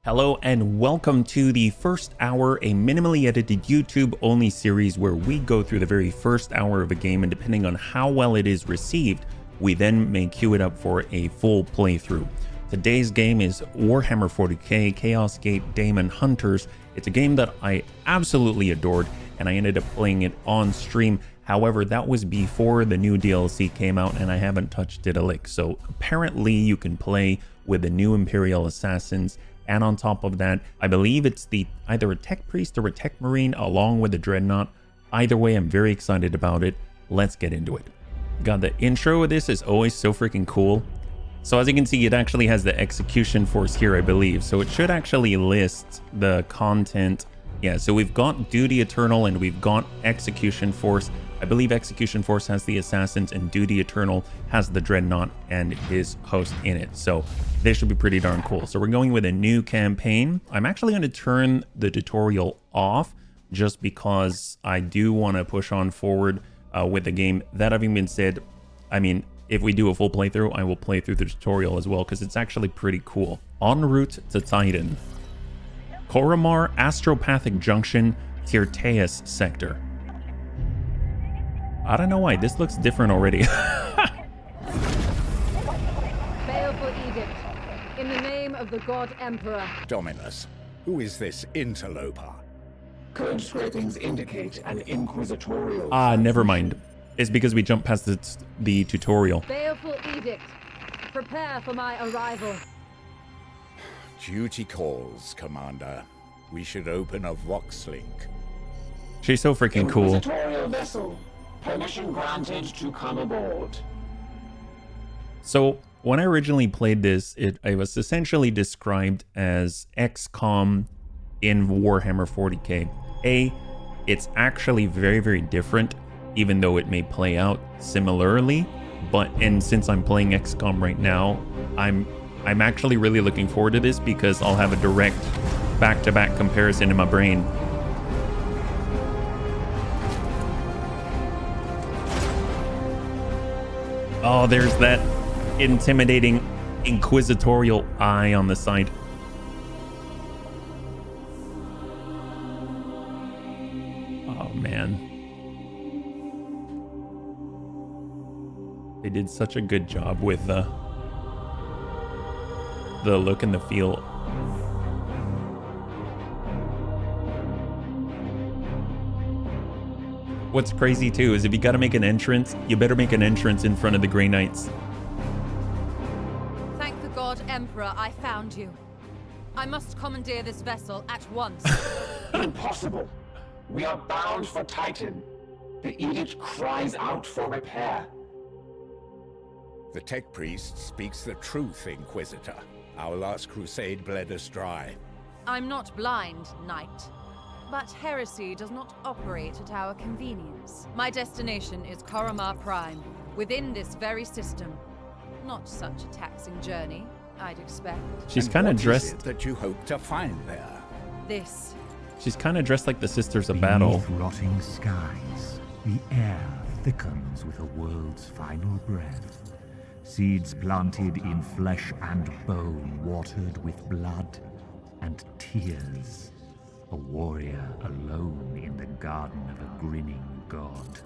Hello and welcome to the first hour, a minimally edited YouTube only series where we go through the very first hour of a game, and depending on how well it is received, we then may queue it up for a full playthrough. Today's game is Warhammer 40K Chaos Gate Daemonhunters. It's a game that I absolutely adored and I ended up playing it on stream. However, that was before the new DLC came out and I haven't touched it a lick. So apparently you can play with the new Imperial Assassins. And on top of that, I believe it's either a tech priest or a tech marine along with the Dreadnought. Either way, I'm very excited about it. Let's get into it. God, the intro of this is always so freaking cool. So as you can see, it actually has the execution force here, I believe. So it should actually list the content. Yeah, so we've got Duty Eternal and we've got Execution Force. I believe Execution Force has the Assassins and Duty Eternal has the Dreadnought and his host in it. So this should be pretty darn cool. So we're going with a new campaign. I'm actually going to turn the tutorial off just because I do want to push on forward with the game. That having been said, I mean, if we do a full playthrough, I will play through the tutorial as well because it's actually pretty cool. En route to Titan. Koromar Astropathic Junction, Tirtaeus Sector. I don't know why, this looks different already. Baleful edict, in the name of the God Emperor. Dominus, who is this interloper? Code scrapings indicate an inquisitorial... Never mind. It's because we jumped past the tutorial. Baleful edict, prepare for my arrival. Duty calls, Commander. We should open a Vox link. She's so freaking cool. Inquisitorial vessel. Permission granted to come aboard. So when I originally played this, it was essentially described as XCOM in Warhammer 40K. It's actually very, very different, even though it may play out similarly. And since I'm playing XCOM right now, I'm actually really looking forward to this because I'll have a direct back-to-back comparison in my brain. Oh, there's that intimidating inquisitorial eye on the side. Oh, man. They did such a good job with the look and the feel. What's crazy too is if you gotta make an entrance, you better make an entrance in front of the Grey Knights. Thank the God Emperor I found you. I must commandeer this vessel at once. Impossible. We are bound for Titan. The edict cries out for repair. The tech priest speaks the truth, Inquisitor. Our last crusade bled us dry. I'm not blind, Knight. But heresy does not operate at our convenience. My destination is Koromar Prime, within this very system. Not such a taxing journey, I'd expect. She's kind of dressed... What is it that you hope to find there? This. She's kind of dressed like the Sisters of Battle. Beneath rotting skies, the air thickens with a world's final breath. Seeds planted in flesh and bone, watered with blood and tears. A warrior alone in the garden of a grinning god.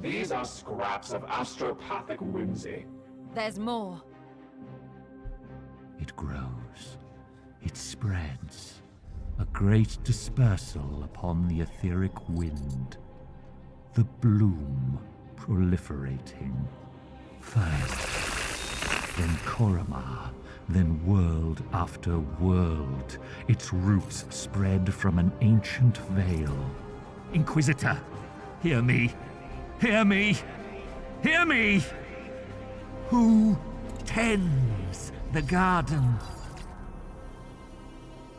These are scraps of astropathic whimsy. There's more. It grows. It spreads. A great dispersal upon the etheric wind. The bloom proliferating. First, then Koromar. Then world after world, its roots spread from an ancient veil. Inquisitor, hear me! Hear me! Hear me! Who tends the garden?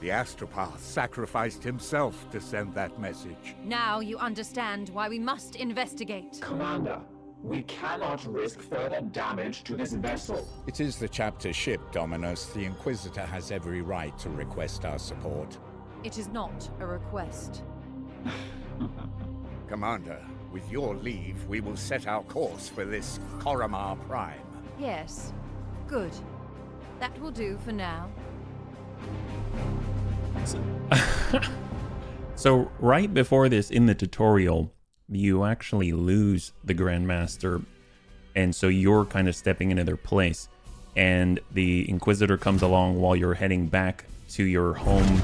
The Astropath sacrificed himself to send that message. Now you understand why we must investigate. Commander, we cannot risk further damage to this vessel. It is the chapter ship, Dominus. The Inquisitor has every right to request our support. It is not a request. Commander, with your leave, we will set our course for this Koromar Prime. Yes. Good. That will do for now. So right before this in the tutorial, you actually lose the Grandmaster, and so you're kind of stepping into their place, and the Inquisitor comes along while you're heading back to your home,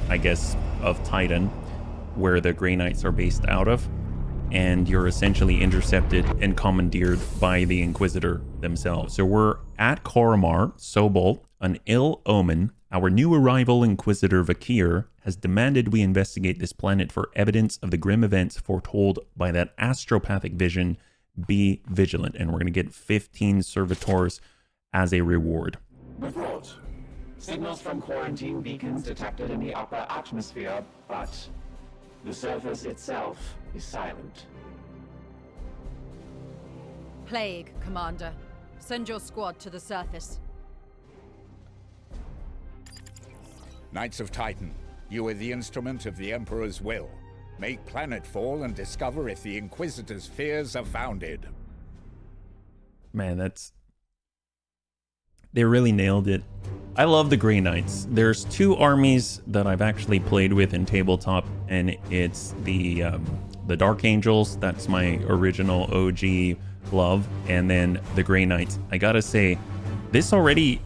I guess, of Titan, where the Grey Knights are based out of, and you're essentially intercepted and commandeered by the Inquisitor themselves. So we're at Koromar. Sobol, an ill omen, our new arrival Inquisitor Vakir, has demanded we investigate this planet for evidence of the grim events foretold by that astropathic vision. Be vigilant, and we're going to get 15 servitors as a reward. Report. Signals from quarantine beacons detected in the upper atmosphere, but the surface itself is silent. Plague, Commander. Send your squad to the surface. Knights of Titan, you are the instrument of the Emperor's will. Make planetfall and discover if the Inquisitor's fears are founded. Man, they really nailed it. I love the Grey Knights. There's two armies that I've actually played with in tabletop, and it's the Dark Angels. That's my original OG love, and then the Grey Knights. I gotta say, this already,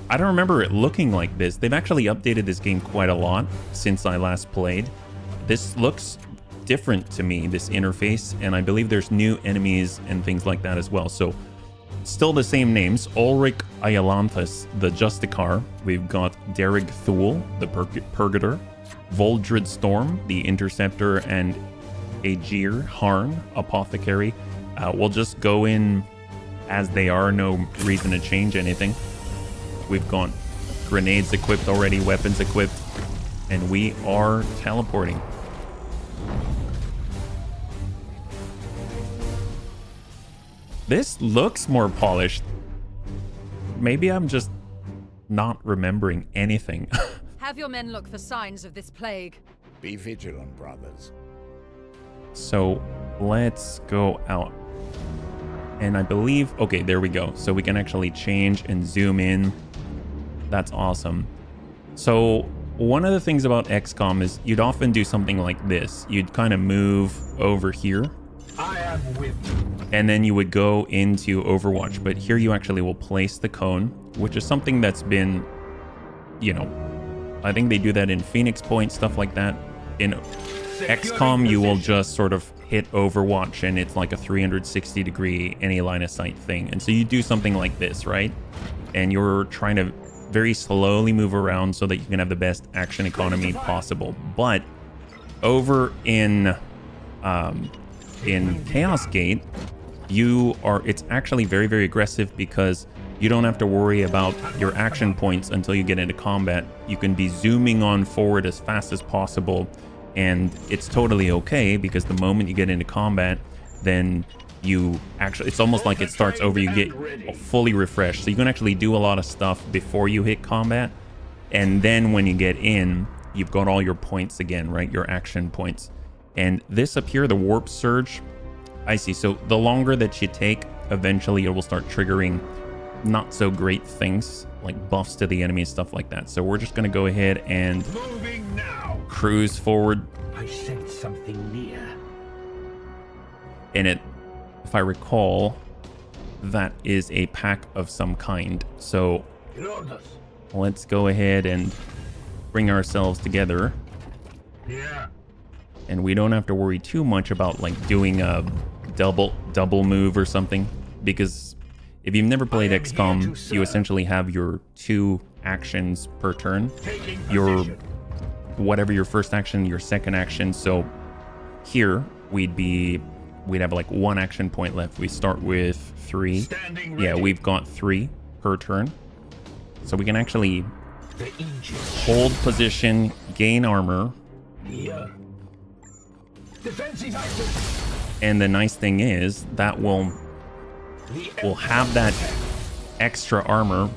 I don't remember it looking like this. They've actually updated this game quite a lot since I last played. This looks different to me, this interface, and I believe there's new enemies and things like that as well. So still the same names: Ulrich Iolanthus, the Justicar. We've got Derrig Thule, the Purgator, Voldred Storm, the Interceptor, and Aegir Harn, Apothecary. We'll just go in as they are, no reason to change anything. We've got grenades equipped already, weapons equipped, and we are teleporting. This looks more polished. Maybe I'm just not remembering anything. Have your men look for signs of this plague. Be vigilant, brothers. So let's go out. And I believe, okay, there we go. So we can actually change and zoom in. That's awesome. So one of the things about XCOM is you'd often do something like this. You'd kind of move over here. I am with you. And then you would go into Overwatch. But here you actually will place the cone, which is something that's been, you know, I think they do that in Phoenix Point, stuff like that. In XCOM, you will just sort of hit Overwatch and it's like a 360 degree any line of sight thing. And so you do something like this, right? And you're trying to very slowly move around so that you can have the best action economy possible. But over in Chaos Gate, it's actually very, very aggressive because you don't have to worry about your action points until you get into combat. You can be zooming on forward as fast as possible, and it's totally okay because the moment you get into combat, then you actually, it's almost like it starts over. You get fully refreshed, so you can actually do a lot of stuff before you hit combat, and then when you get in, you've got all your points again, right? Your action points. And this up here, the warp surge, I see. So the longer that you take, eventually it will start triggering not so great things like buffs to the enemy and stuff like that. So we're just going to go ahead and cruise forward. I sense something near. And it, if I recall, that is a pack of some kind. So let's go ahead and bring ourselves together. Yeah. And we don't have to worry too much about like doing a double move or something, because if you've never played XCOM, you essentially have your 2 actions per turn. Your whatever your first action, your second action. So here we'd have like 1 action point left. We start with 3. Yeah, we've got 3 per turn. So we can actually hold position, gain armor. And the nice thing is that we'll have that extra armor,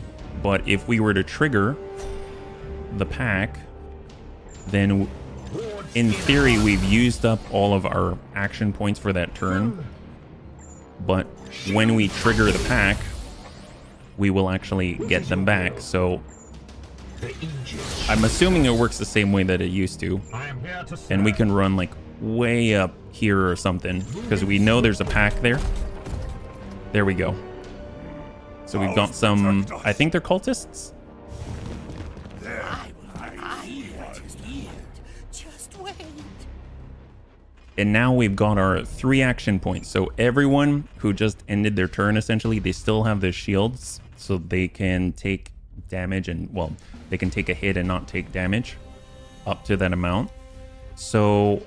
but if we were to trigger the pack, then in theory we've used up all of our action points for that turn. But when we trigger the pack, we will actually get them back. So I'm assuming it works the same way that it used to. And we can run like way up here or something because we know there's a pack there. There we go. So we've got some, I think they're cultists. And now we've got our 3 action points. So everyone who just ended their turn, essentially, they still have their shields. So they can take damage and, well, they can take a hit and not take damage up to that amount. So,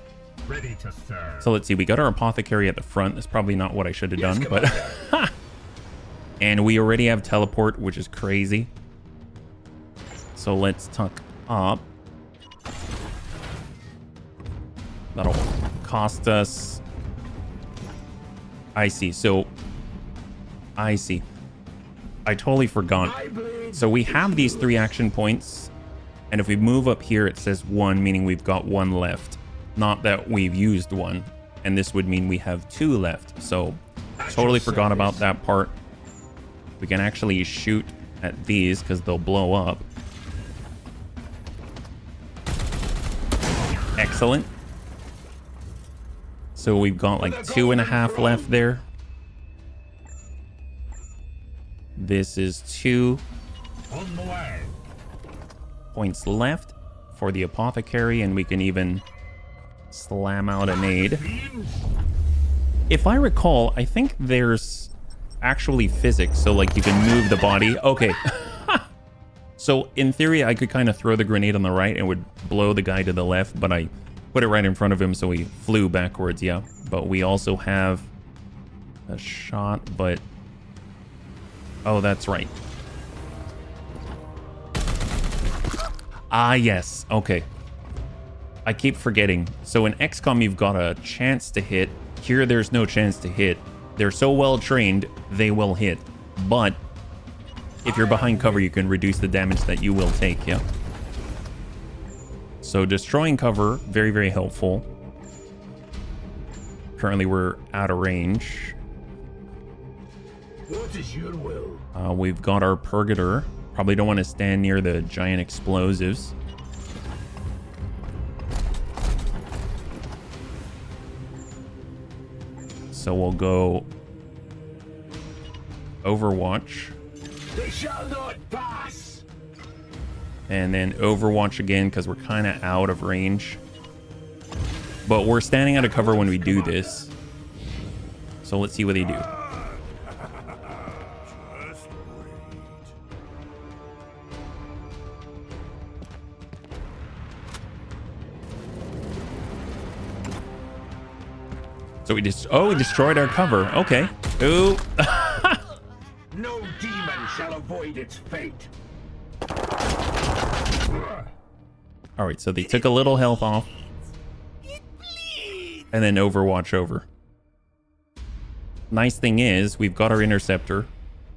Ready to serve. So let's see. We got our apothecary at the front. That's probably not what I should have done, but... And we already have teleport, which is crazy. So let's tuck up. That'll cost us... I see. So, I see. I totally forgot. So we have these 3 action points. And if we move up here, it says 1, meaning we've got 1 left. Not that we've used 1. And this would mean we have 2 left. So, totally forgot about that part. We can actually shoot at these because they'll blow up. Excellent. So we've got like 2.5 left there. This is 2 points left for the apothecary, and we can even slam out a nade. If I recall, I think there's actually physics, so like you can move the body. Okay. So in theory, I could kind of throw the grenade on the right and it would blow the guy to the left, but I put it right in front of him, so he flew backwards. Yeah, but we also have a shot, but oh, that's right. Ah, yes. Okay. I keep forgetting. So in XCOM, you've got a chance to hit. Here, there's no chance to hit. They're so well trained, they will hit. But if you're behind cover, you can reduce the damage that you will take. Yeah. So destroying cover, very, very helpful. Currently, we're out of range. What is your will? We've got our Purgator. Probably don't want to stand near the giant explosives. So we'll go Overwatch. They shall not pass. And then Overwatch again because we're kind of out of range. But we're standing out of cover when we do this. So let's see what they do. So we just, oh, we destroyed our cover. Okay. Ooh. No demon shall avoid its fate. All right, so they took a little health off. And then Overwatch over. Nice thing is, we've got our Interceptor.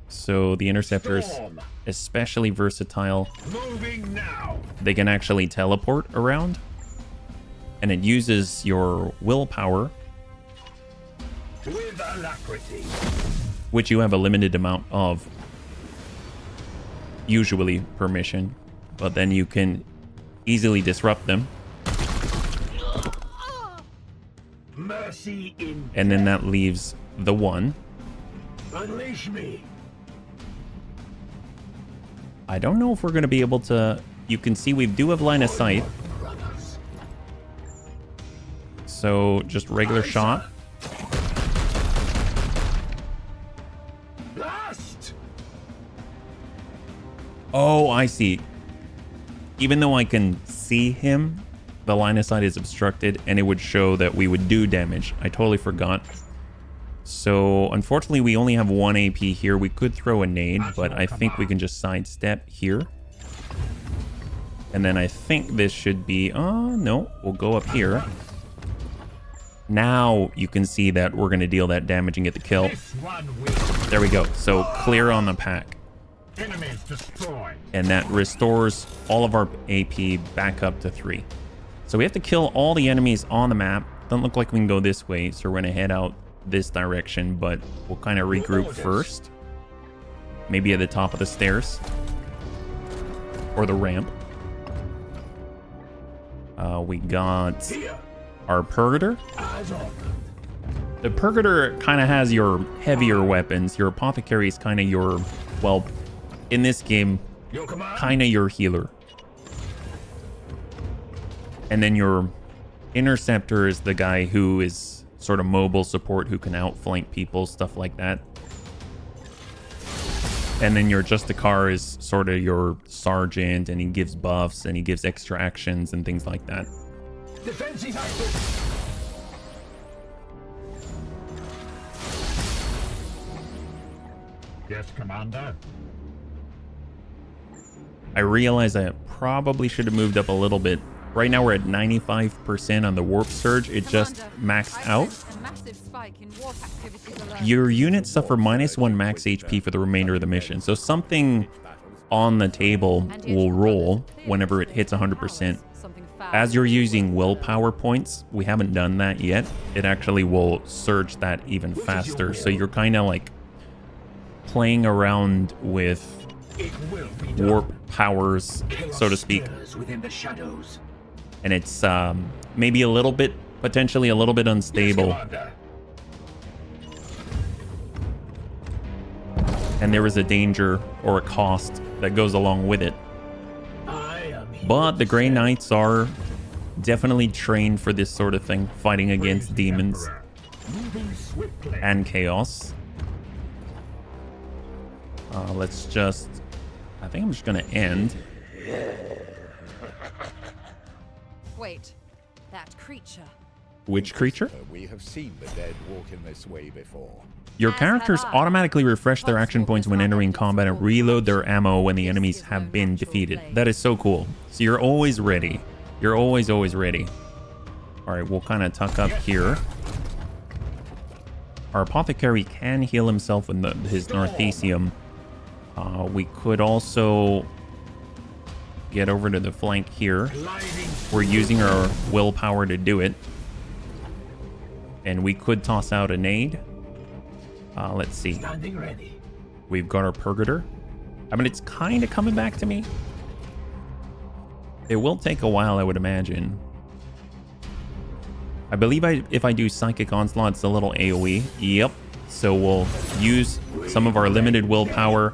So the Interceptor is especially versatile. Moving now. They can actually teleport around. And it uses your willpower, with alacrity, which you have a limited amount of, usually per mission, but then you can easily disrupt them. Mercy in and then that leaves the 1. Unleash me. I don't know if we're going to be able to... You can see we do have line of sight. So just regular shot. Oh, I see. Even though I can see him, the line of sight is obstructed, and it would show that we would do damage. I totally forgot. So, unfortunately, we only have 1 AP here. We could throw a nade, but I think we can just sidestep here. And then I think this should be... Oh, no. We'll go up here. Now you can see that we're going to deal that damage and get the kill. There we go. So, clear on the pack. Enemies destroyed. And that restores all of our AP back up to 3. So we have to kill all the enemies on the map. Doesn't look like we can go this way, so we're going to head out this direction, but we'll kind of regroup first. Maybe at the top of the stairs. or the ramp. We got our Purgator. The Purgator kind of has your heavier weapons. Your Apothecary is kind of your, well, in this game, kind of your healer. And then your Interceptor is the guy who is sort of mobile support, who can outflank people, stuff like that. And then your Justicar is sort of your sergeant, and he gives buffs and he gives extra actions and things like that. Defense is active. Yes, Commander. I realize I probably should have moved up a little bit. Right now we're at 95% on the Warp Surge. It just maxed out. Your units suffer -1 max HP for the remainder of the mission. So something on the table will roll whenever it hits 100%. As you're using willpower points, we haven't done that yet. It actually will surge that even faster. So you're kind of like playing around with warp powers, so to speak. And it's maybe a little bit, potentially a little bit unstable. And there is a danger or a cost that goes along with it. But the Grey Knights are definitely trained for this sort of thing, fighting against demons and chaos. Let's just, I think I'm just gonna end. Wait, that creature. Which creature? We have seen the dead walk in this way before. Your characters automatically refresh their action points when entering combat and reload their ammo when the enemies have been defeated. That is so cool. So you're always ready. You're always ready. All right, we'll kind of tuck up here. Our Apothecary can heal himself with his Narthesium. We could also get over to the flank here. We're using our willpower to do it. And we could toss out a nade. Let's see. We've got our Purgator. I mean, it's kind of coming back to me. It will take a while, I would imagine. I believe if I do Psychic Onslaught, it's a little AoE. Yep. So we'll use some of our limited willpower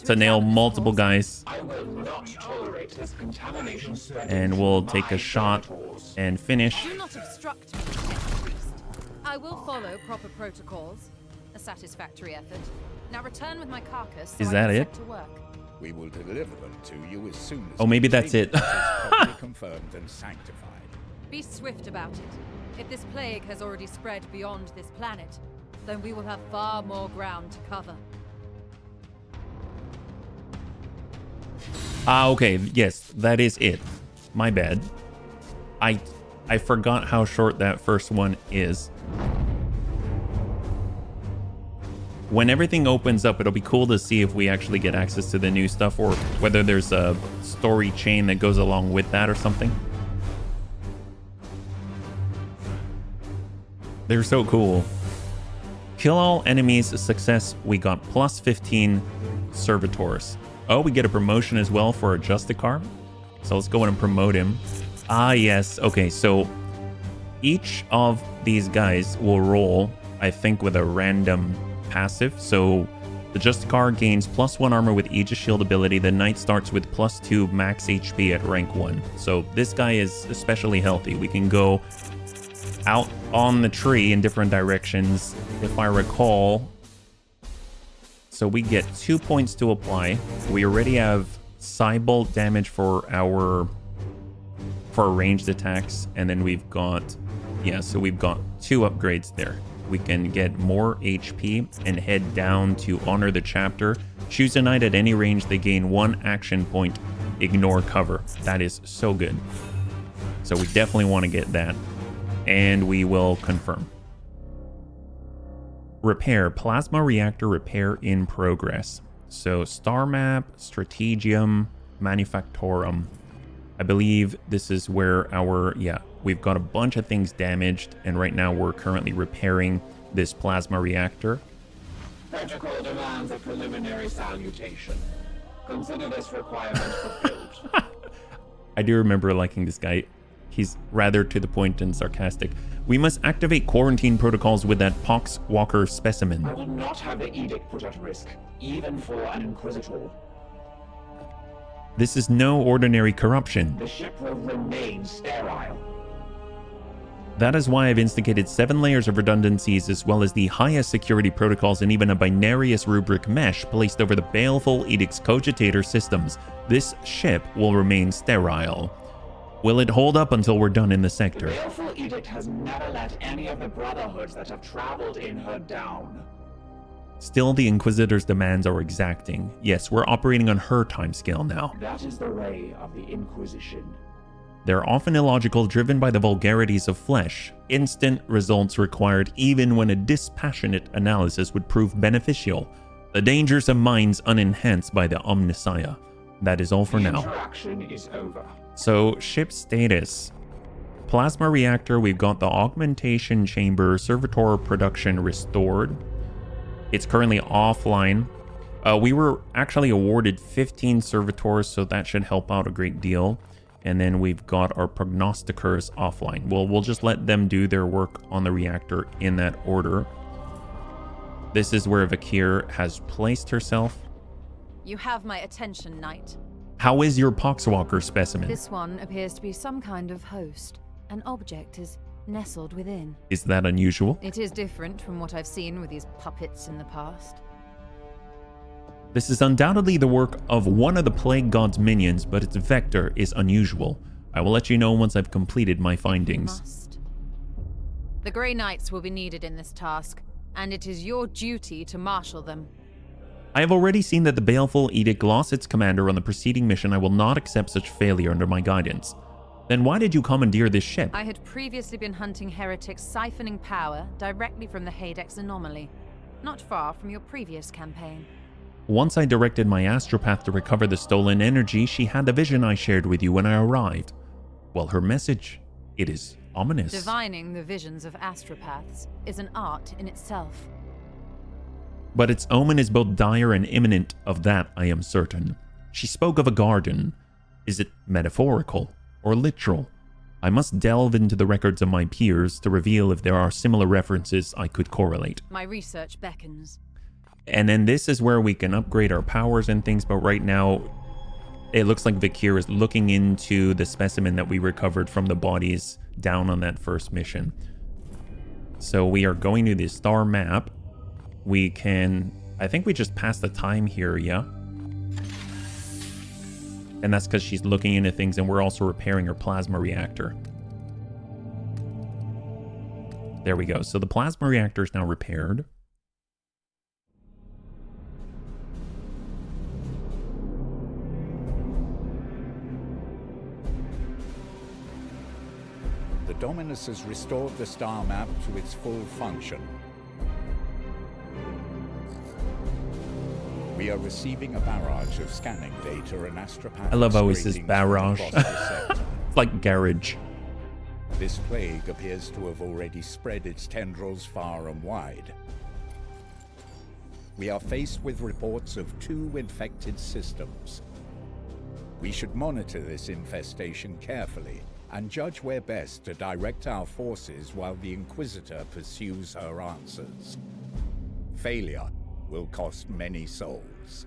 to nail multiple guys. And we'll take a shot and finish. Do not obstruct me. I will follow proper protocols. A satisfactory effort. Now return with my carcass. Is that it? To work. We will deliver them to you as soon as. Oh, maybe that's it. Confirmed and sanctified. Be swift about it. If this plague has already spread beyond this planet, then we will have far more ground to cover. Okay, yes, that is it. My bad. I forgot how short that first one is. When everything opens up, it'll be cool to see if we actually get access to the new stuff, or whether there's a story chain that goes along with that or something. They're so cool. Kill all enemies, a success. We got plus 15 servitors. Oh, we get a promotion as well for a Justicar. So let's go in and promote him. Ah, yes. Okay, so each of these guys will roll, I think, with a random passive. So the Justicar gains +1 armor with Aegis Shield ability. The Knight starts with +2 max HP at rank 1. So this guy is especially healthy. We can go out on the tree in different directions, if I recall. So we get 2 points to apply. We already have Cybolt damage for our ranged attacks, and then we've got, yeah, so we've got 2 upgrades there. We can get more HP and head down to Honor the Chapter. Choose a knight at any range. They gain 1 action point. Ignore cover. That is so good. So we definitely want to get that, and we will confirm. Repair, plasma reactor repair in progress. So star map, strategium, manufactorum. I believe this is where our, yeah, we've got a bunch of things damaged, and right now we're currently repairing this plasma reactor. Protocol demands a preliminary salutation. Consider this requirement fulfilled. I do remember liking this guy. He's rather to the point and sarcastic. We must activate quarantine protocols with that poxwalker specimen. I will not have the edict put at risk, even for an Inquisitor. This is no ordinary corruption. The ship will remain sterile. That is why I've instigated 7 layers of redundancies as well as the highest security protocols and even a binarious rubric mesh placed over the baleful edict's cogitator systems. This ship will remain sterile. Will it hold up until we're done in the sector? The baleful edict has never let any of the brotherhoods that have traveled in her down. Still, the Inquisitor's demands are exacting. Yes, we're operating on her timescale now. That is the way of the Inquisition. They're often illogical, driven by the vulgarities of flesh. Instant results required even when a dispassionate analysis would prove beneficial. The dangers of minds unenhanced by the Omnissiah. That is all for now. Interaction is over. So, ship status. Plasma reactor, we've got the augmentation chamber, servitor production restored. It's currently offline. We were actually awarded 15 servitors, so that should help out a great deal. And then we've got our prognosticators offline. Well, we'll just let them do their work on the reactor in that order. This is where Vakir has placed herself. You have my attention, Knight. How is your poxwalker specimen? This one appears to be some kind of host. An object is nestled within. Is that unusual? It is different from what I've seen with these puppets in the past. This is undoubtedly the work of one of the Plague God's minions, but its vector is unusual. I will let you know once I've completed my findings. Must. The Grey Knights will be needed in this task, and it is your duty to marshal them. I have already seen that the Baleful Edict lost its commander on the preceding mission. I will not accept such failure under my guidance. Then why did you commandeer this ship? I had previously been hunting heretics siphoning power directly from the Hadex anomaly, not far from your previous campaign. Once I directed my astropath to recover the stolen energy, she had the vision I shared with you when I arrived. Well, her message, it is ominous. Divining the visions of astropaths is an art in itself. But its omen is both dire and imminent, of that I am certain. She spoke of a garden. Is it metaphorical or literal? I must delve into the records of my peers to reveal if there are similar references I could correlate. My research beckons. And then this is where we can upgrade our powers and things, but right now it looks like Vakir is looking into the specimen that we recovered from the bodies down on that first mission. So we are going to the star map. We can, I think we just passed the time here, yeah? And that's because she's looking into things, and we're also repairing her plasma reactor. There we go. So the plasma reactor is now repaired. The Dominus has restored the star map to its full function. We are receiving a barrage of scanning data and astropathic I love how he says scrapings barrage. from across the sector. It's like garage. This plague appears to have already spread its tendrils far and wide. We are faced with reports of 2 infected systems. We should monitor this infestation carefully and judge where best to direct our forces while the Inquisitor pursues her answers. Failure will cost many souls.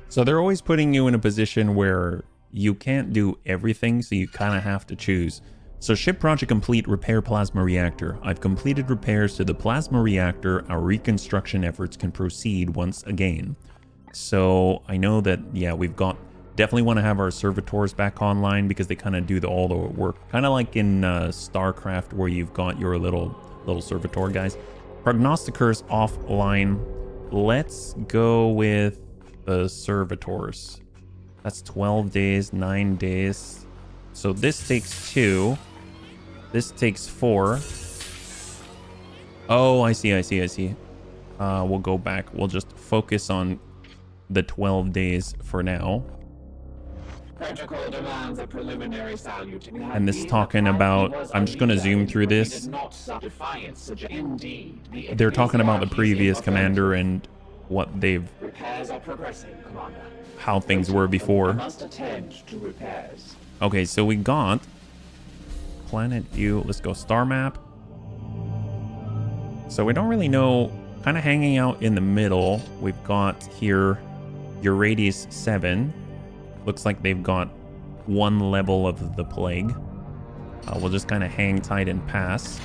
So they're always putting you in a position where you can't do everything, so you kind of have to choose. So ship project complete, repair plasma reactor. I've completed repairs to the plasma reactor. Our reconstruction efforts can proceed once again. So I know that, yeah, we've got, definitely want to have our servitors back online because they kind of do all the work. Kind of like in StarCraft where you've got your little servitor guys. Prognosticators offline. Let's go with the servitors. That's 12 days, 9 days. So this takes 2. This takes 4. Oh, I see. We'll go back. We'll just focus on the 12 days for now. Protocol demands a preliminary salute. And this talking about, I'm just going to zoom through this. Indeed, They're talking about the previous commander and what they've, repairs are progressing, Commander. how things were before. Must attend to repairs. Okay, so we got planet view. Let's go star map. So we don't really know, kind of hanging out in the middle. We've got here Euradius 7. Looks like they've got one level of the plague. We'll just kind of hang tight and pass.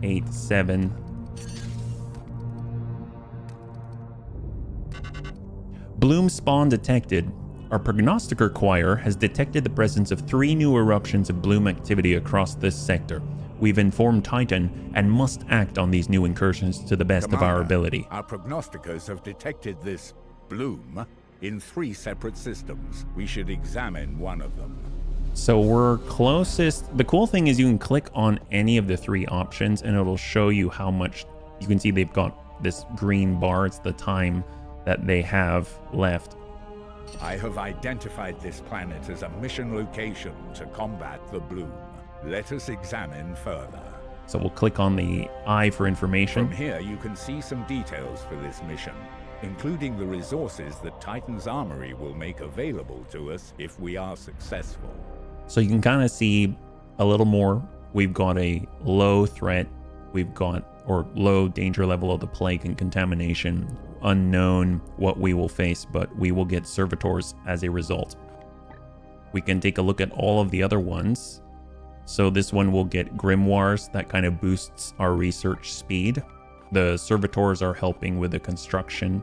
Eight, 7. Bloom spawn detected. Our prognosticator choir has detected the presence of 3 new eruptions of bloom activity across this sector. We've informed Titan and must act on these new incursions to the best of our ability. Our prognosticators have detected this bloom in 3 separate systems. We should examine one of them. So we're closest. The cool thing is you can click on any of the 3 options and it'll show you how much. You can see they've got this green bar. It's the time that they have left. I have identified this planet as a mission location to combat the bloom. Let us examine further. So we'll click on the eye for information. From here, you can see some details for this mission, including the resources that Titan's Armory will make available to us if we are successful. So you can kind of see a little more. We've got a low threat. We've got, or low danger level of the plague and contamination. Unknown what we will face, but we will get servitors as a result. We can take a look at all of the other ones. So this one will get grimoires. That kind of boosts our research speed. The servitors are helping with the construction.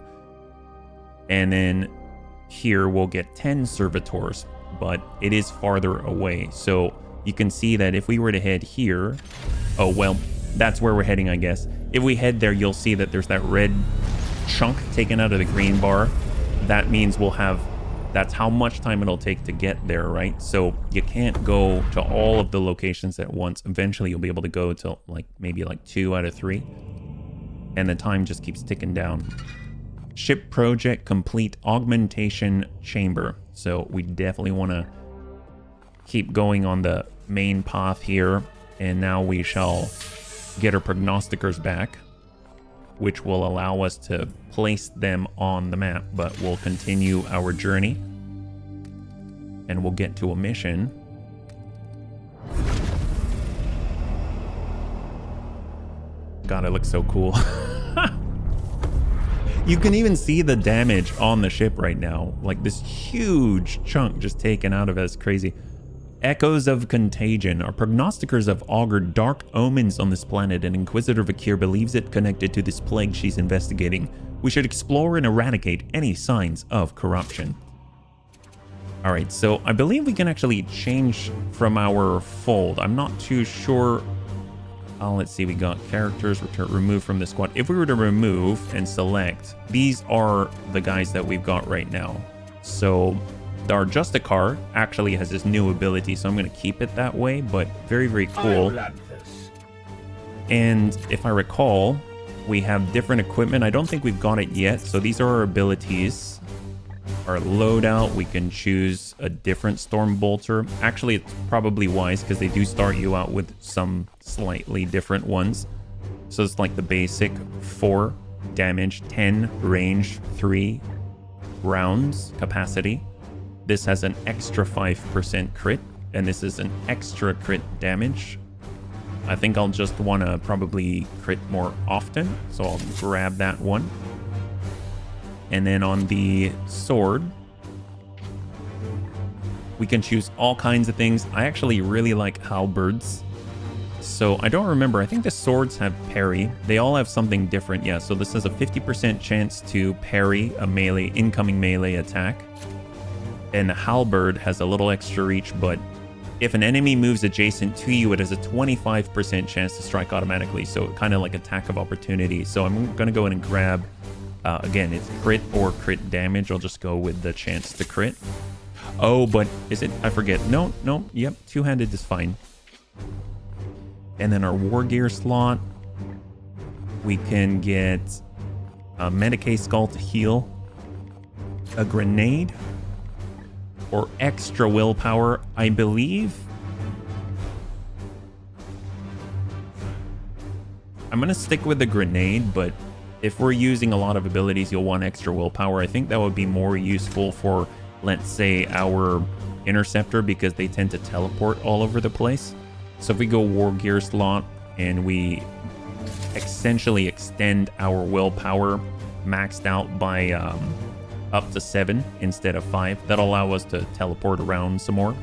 And then here we'll get 10 servitors, but it is farther away. So you can see that if we were to head here, oh, well, that's where we're heading, I guess. If we head there, you'll see that there's that red chunk taken out of the green bar. That means we'll have, that's how much time it'll take to get there, right? So you can't go to all of the locations at once. Eventually you'll be able to go to maybe 2 out of 3. And the time just keeps ticking down. Ship project complete, augmentation chamber. So we definitely want to keep going on the main path here. And now we shall get our prognosticators back, which will allow us to place them on the map. But we'll continue our journey and we'll get to a mission. God, it looks so cool. You can even see the damage on the ship right now. Like this huge chunk just taken out of it. It's crazy. Echoes of contagion. Our prognosticators have augured dark omens on this planet, and Inquisitor Vakir believes it connected to this plague she's investigating. We should explore and eradicate any signs of corruption. Alright, so I believe we can actually change from our fold. I'm not too sure. Let's see, we got characters, remove from the squad. If we were to remove and select, these are the guys that we've got right now. So our Justicar actually has this new ability, so I'm going to keep it that way, but very, very cool. And if I recall, we have different equipment. I don't think we've got it yet. So these are our abilities. Our loadout, we can choose a different Storm Bolter. Actually, it's probably wise because they do start you out with some slightly different ones. So it's like the basic 4 damage, 10 range, 3 rounds capacity. This has an extra 5% crit, and this is an extra crit damage. I think I'll just want to probably crit more often, so I'll grab that one. And then on the sword, we can choose all kinds of things. I actually really like halberds. So I don't remember. I think the swords have parry. They all have something different. Yeah, so this has a 50% chance to parry a melee, incoming melee attack. And the halberd has a little extra reach, but if an enemy moves adjacent to you, it has a 25% chance to strike automatically. So kind of like attack of opportunity. So I'm going to go in and grab... again, it's crit or crit damage. I'll just go with the chance to crit. Oh, but is it? I forget. No. Yep, two-handed is fine. And then our war gear slot. We can get a Medicae skull to heal, a grenade, or extra willpower. I believe I'm gonna stick with the grenade, but if we're using a lot of abilities, you'll want extra willpower. I think that would be more useful for, let's say, our interceptor, because they tend to teleport all over the place. So if we go war gear slot and we essentially extend our willpower maxed out by up to 7 instead of 5, that'll allow us to teleport around some more.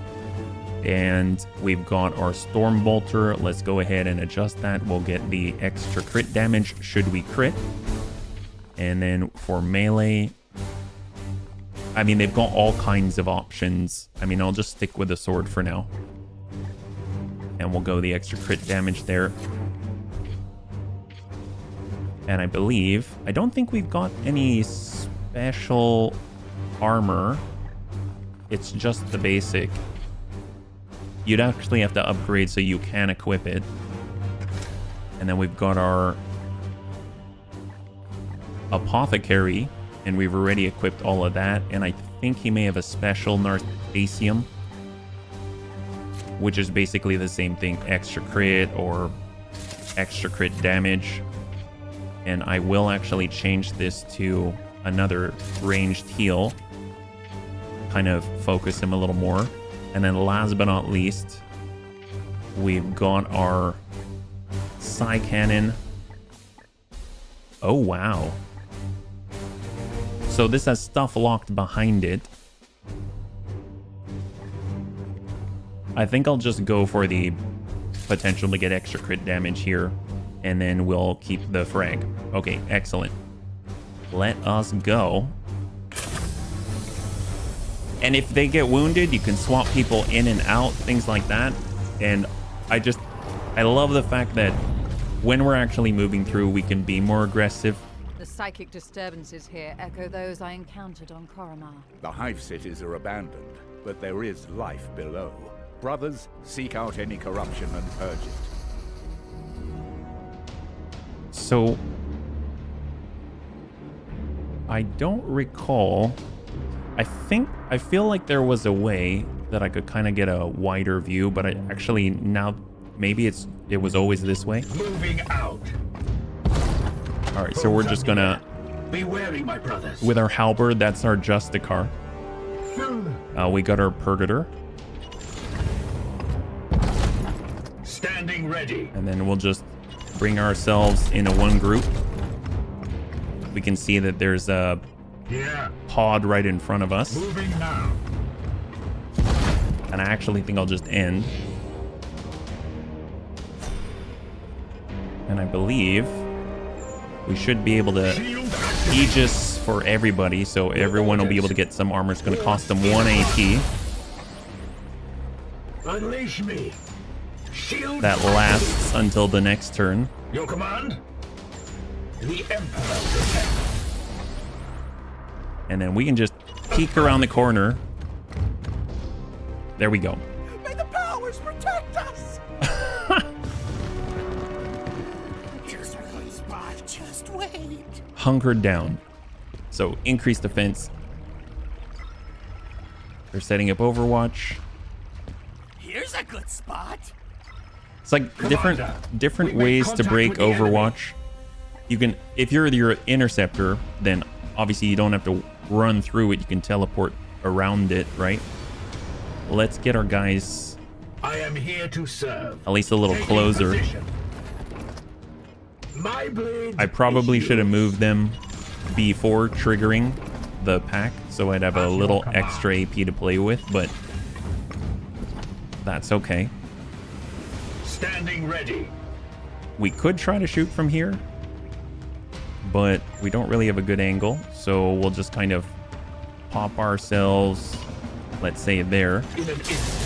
And we've got our Storm Bolter. Let's go ahead and adjust that. We'll get the extra crit damage should we crit. And then for melee, I mean, they've got all kinds of options. I mean, I'll just stick with the sword for now. And we'll go the extra crit damage there. And I believe, I don't think we've got any special armor. It's just the basic. You'd actually have to upgrade so you can equip it. And then we've got our Apothecary, and we've already equipped all of that. And I think he may have a special Narthasium, which is basically the same thing, extra crit or extra crit damage. And I will actually change this to another ranged heal, kind of focus him a little more. And then last but not least, we've got our Psy Cannon. Oh, wow. So this has stuff locked behind it. I think I'll just go for the potential to get extra crit damage here, and then we'll keep the frag. Okay, excellent. Let us go. And if they get wounded, you can swap people in and out, things like that. And I love the fact that when we're actually moving through, we can be more aggressive. The psychic disturbances here echo those I encountered on Koromar. The hive cities are abandoned, but there is life below. Brothers, seek out any corruption and purge it. So I don't recall. I feel like there was a way that I could kind of get a wider view, but I actually now maybe it was always this way. Moving out. All right, so we're just gonna be wary, my brothers. With our halberd, that's our Justicar. We got our Purgator. Standing ready. And then we'll just bring ourselves into one group. We can see that there's a pod right in front of us. Moving now. And I actually think I'll just end. And I believe we should be able to Aegis for everybody, so everyone will be able to get some armor. It's going to cost them 1 AP. Unleash me. Shield That lasts until the next turn. Your command? The Emperor protect. And then we can just peek around the corner. There we go. May the powers protect us! Here's our good spot. Just wait. Hunkered down. So increased defense. They're setting up Overwatch. Here's a good spot. It's like different ways to break Overwatch. You can, if you're your interceptor, then obviously you don't have to run through it. You can teleport around it, right? Let's get our guys I am here to serve. at least a little closer. My blade. I probably should have moved them before triggering the pack, so I'd have a little extra AP to play with, but that's okay. Standing ready. We could try to shoot from here, but we don't really have a good angle, so we'll just kind of pop ourselves, let's say, there. In an instant.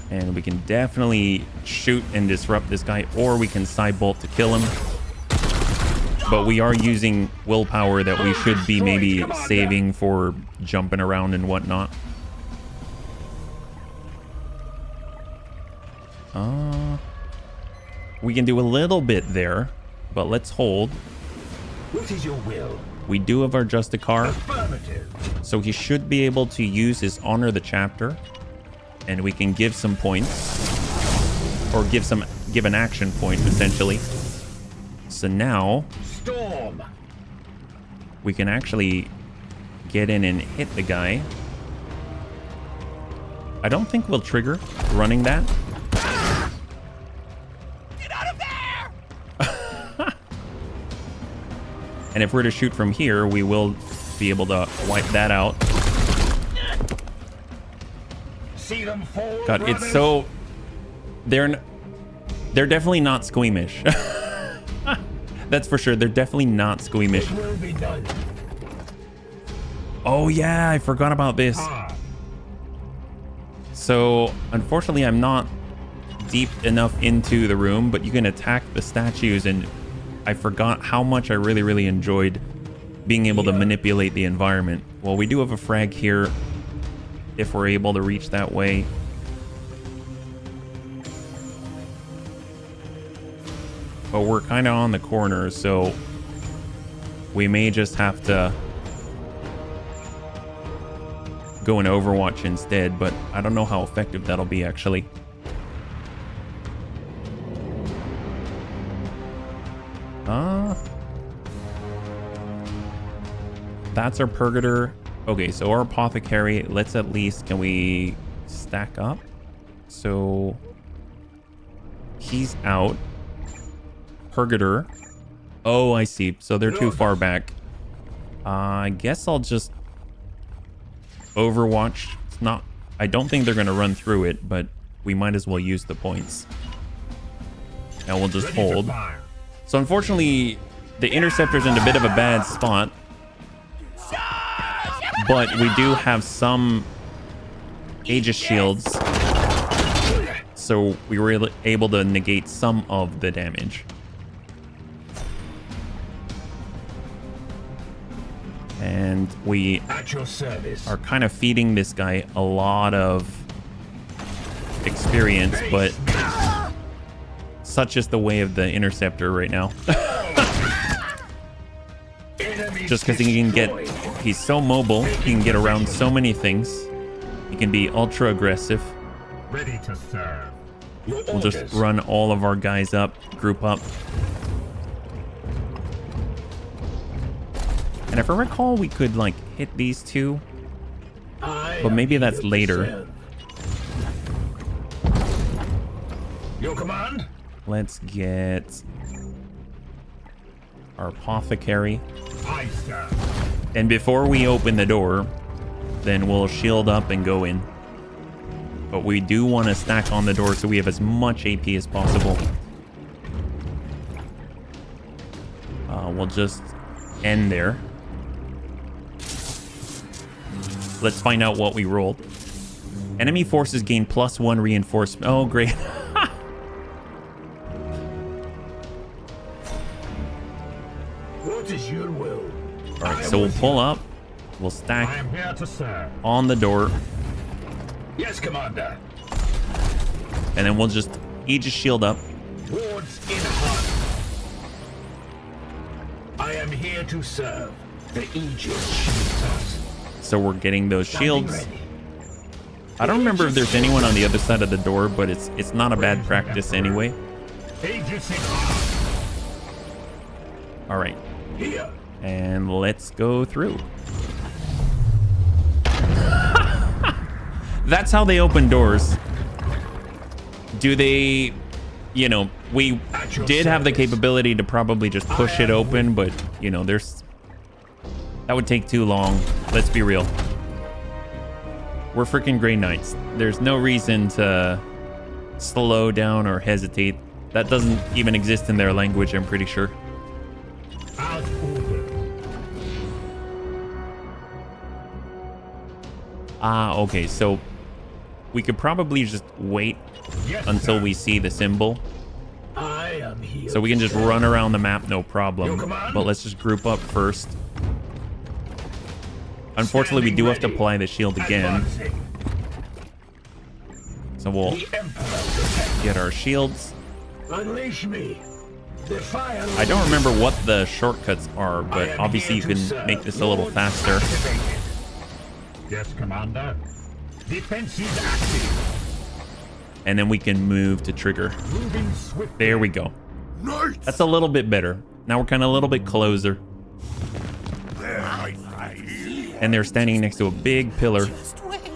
And we can definitely shoot and disrupt this guy, or we can side bolt to kill him. But we are using willpower that we should be maybe saving for jumping around and whatnot. We can do a little bit there, but let's hold. What is your will? We do have our Justicar, Affirmative. so he should be able to use his Honor the Chapter, and we can give some points, or give an action point essentially. So now Storm. we can actually get in and hit the guy. I don't think we'll trigger running that. Get out of there! And if we're to shoot from here, we will be able to wipe that out. See them fall. God, it's so... They're definitely not squeamish. That's for sure. They're definitely not squeamish. It will be done. Oh yeah, I forgot about this. So, unfortunately, I'm not deep enough into the room, but you can attack the statues, and I forgot how much I really enjoyed being able to manipulate the environment. Well, we do have a frag here if we're able to reach that way. But we're kind of on the corner, so we may just have to go in Overwatch instead, but I don't know how effective that'll be actually. That's our Purgator. Okay, so our Apothecary, let's at least, can we stack up? So he's out. Purgator. Oh, I see. So they're too far back. I guess I'll just Overwatch. It's not, I don't think they're going to run through it, but we might as well use the points. And we'll just hold. So unfortunately, the Interceptor's in a bit of a bad spot. But we do have some Aegis shields. So we were able to negate some of the damage. And we At your service. are kind of feeding this guy a lot of experience, but such is the way of the Interceptor right now. Just because he can get, he's so mobile, he can get around so many things. He can be ultra aggressive. Ready to serve. We'll just run all of our guys up, group up. And if I recall, we could like hit these two, but maybe that's later. Your command? Let's get our Apothecary. I stand. And before we open the door, then we'll shield up and go in. But we do want to stack on the door so we have as much AP as possible. We'll just end there. Let's find out what we rolled. Enemy forces gain +1 reinforcement. Oh, great. What is your will? All right, so we'll pull up. We'll I stack am here to serve. on the door. Yes, Commander. And then we'll just Aegis shield up. Wards in heart. I am here to serve. The Aegis shields us. So we're getting those Standing shields. ready. I don't remember if there's anyone on the other side of the door, but it's not a bad practice anyway. Aegis in heart. All right, Here. and let's go through. That's how they open doors. Do they, you know, we did have the capability to probably just push it open, but you know, that would take too long. Let's be real. We're freaking Grey Knights. There's no reason to slow down or hesitate. That doesn't even exist in their language, I'm pretty sure. Out order. Ah, okay, so we could probably just wait Yes, until sir. we see the symbol. I am here. So we can just run around the map, no Your problem. command? But let's just group up first. Unfortunately, we do have to apply the shield again. Advancing. So we'll The Emperor protects. get our shields. Unleash me. Defy I don't remember what the shortcuts are, but obviously you can make this a little faster. Yes, Commander. Defense is active. And then we can move to trigger. Moving swiftly. There we go. That's a little bit better. Now we're kind of a little bit closer. And they're standing next to a big pillar. Just wait.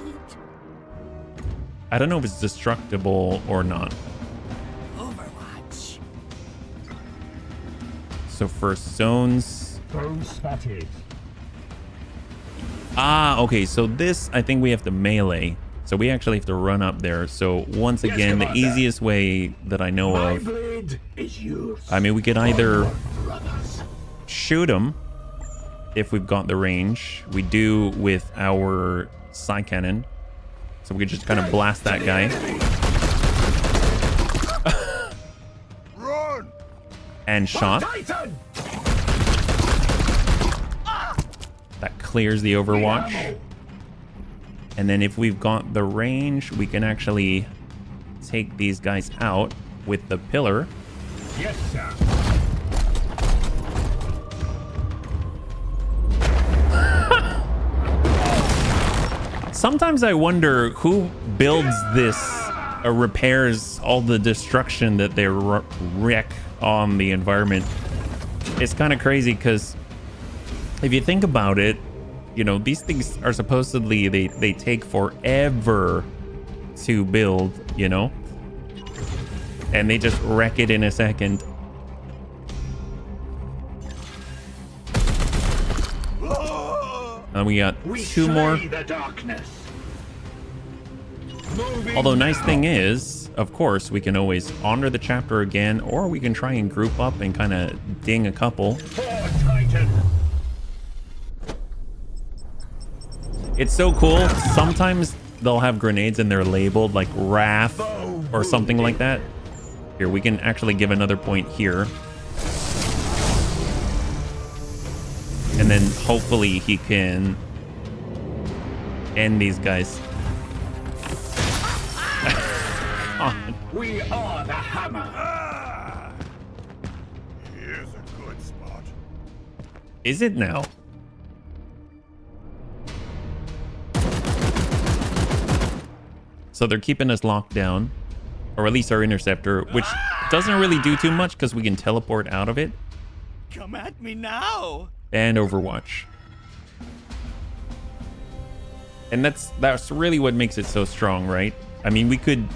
I don't know if it's destructible or not. Overwatch. So first zones. Foe spotted. Ah, okay. So this, I think we have to melee. So we actually have to run up there. So once again, the easiest way that I know My of, blade is yours. I mean, we could either shoot them if we've got the range. We do with our psi cannon. So we could just kind of blast that guy. Run. And shot. Titan. That clears the Overwatch. And then if we've got the range, we can actually take these guys out with the pillar. Yes, sir. Sometimes I wonder who builds this or repairs all the destruction that they wreak on the environment. It's kind of crazy because if you think about it, you know, these things are supposedly, they take forever to build, you know, and they just wreck it in a second. And we got two more. The darkness. Although nice thing is, of course, we can always honor the chapter again, or we can try and group up and kind of ding a couple. Titan. It's so cool. Sometimes they'll have grenades and they're labeled like Wrath or something like that. Here, we can actually give another point here. And then hopefully he can end these guys. We are the hammer. Here's a good spot. Is it now? So they're keeping us locked down, or at least our interceptor, which doesn't really do too much because we can teleport out of it. Come at me now. And Overwatch. And that's really what makes it so strong, right? I mean, we could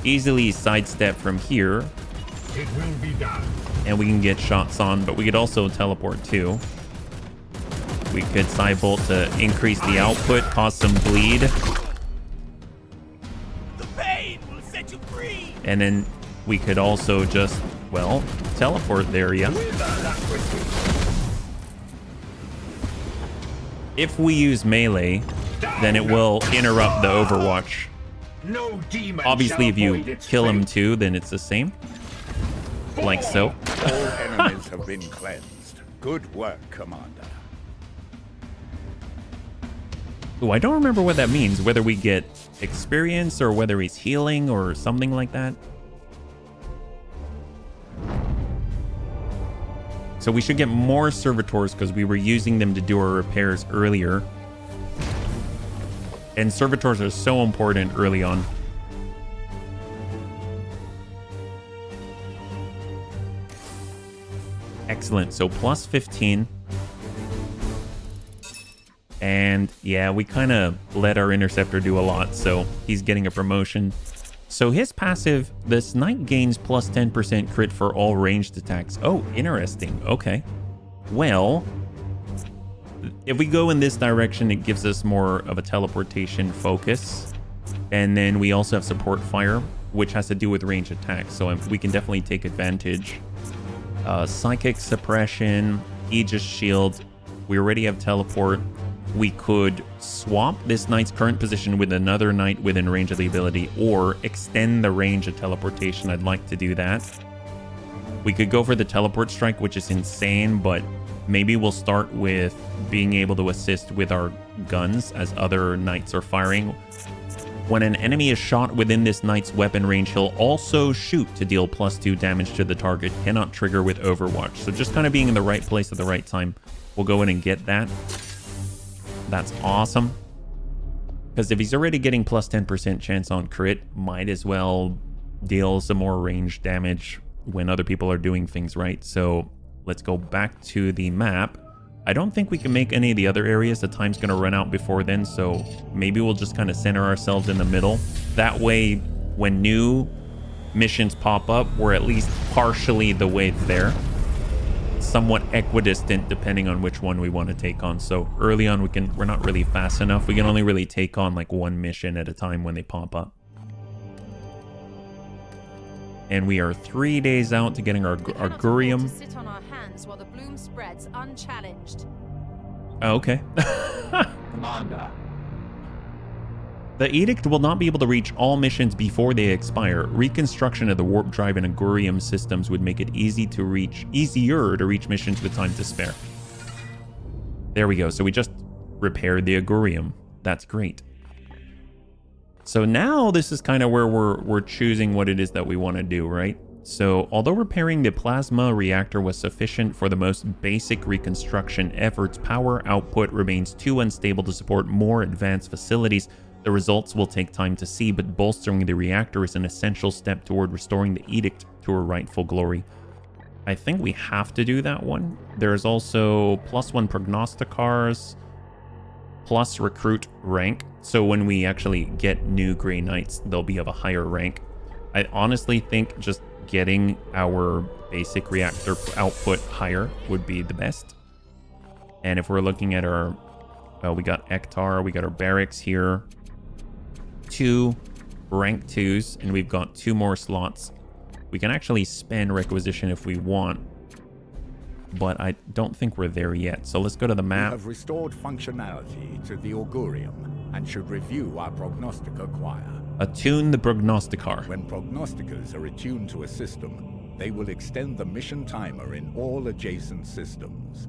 easily sidestep from here. It will be done. And we can get shots on, but we could also teleport too. We could Cybolt to increase the output, cause some bleed. The pain will set you free. And then we could also just, well, teleport there, yeah. If we use melee, then it will interrupt the Overwatch. No demon. Obviously, if you kill him too, then it's the same. Like so. All enemies have been cleansed. Good work, Commander. Oh, I don't remember what that means. Whether we get experience or whether he's healing or something like that. So we should get more servitors because we were using them to do our repairs earlier. And servitors are so important early on. Excellent. So plus 15. And yeah, we kind of let our interceptor do a lot. So he's getting a promotion. So his passive, this knight gains plus 10% crit for all ranged attacks. Oh, interesting. Okay. Well, if we go in this direction, it gives us more of a teleportation focus. And then we also have support fire, which has to do with range attacks. So we can definitely take advantage. Psychic suppression, Aegis shield. We already have teleport. We could swap this knight's current position with another knight within range of the ability, or extend the range of teleportation. I'd like to do that. We could go for the teleport strike, which is insane, but maybe we'll start with being able to assist with our guns as other knights are firing. When an enemy is shot within this knight's weapon range, he'll also shoot to deal +2 damage to the target. Cannot trigger with Overwatch. So just kind of being in the right place at the right time. We'll go in and get that. That's awesome. Because if he's already getting plus 10% chance on crit, might as well deal some more range damage when other people are doing things right. So let's go back to the map. I don't think we can make any of the other areas. The time's going to run out before then, so maybe we'll just kind of center ourselves in the middle. That way, when new missions pop up, we're at least partially the way there. Somewhat equidistant depending on which one we want to take on. So early on, we're not really fast enough. We can only really take on like one mission at a time when they pop up. And we are 3 days out to getting our Gurium. Sit on our hands while the bloom spreads unchallenged. Oh, okay. Commander. The Edict will not be able to reach all missions before they expire. Reconstruction of the warp drive and Agurium systems would make it easier to reach missions with time to spare. There we go. So we just repaired the Agurium. That's great. So now this is kind of where we're choosing what it is that we want to do, right? So although repairing the plasma reactor was sufficient for the most basic reconstruction efforts, power output remains too unstable to support more advanced facilities. The results will take time to see, but bolstering the reactor is an essential step toward restoring the Edict to her rightful glory. I think we have to do that one. There's also +1 prognosticars, plus recruit rank. So when we actually get new Grey Knights, they'll be of a higher rank. I honestly think just getting our basic reactor output higher would be the best. And if we're looking at our, well, we got Ektar, we got our barracks here. 2 rank 2s, and we've got 2 more slots. We can actually spend requisition if we want, but I don't think we're there yet. So let's go to the map. We have restored functionality to the Augurium and should review our prognostica choir. Attune the prognosticar. When prognosticas are attuned to a system, they will extend the mission timer in all adjacent systems.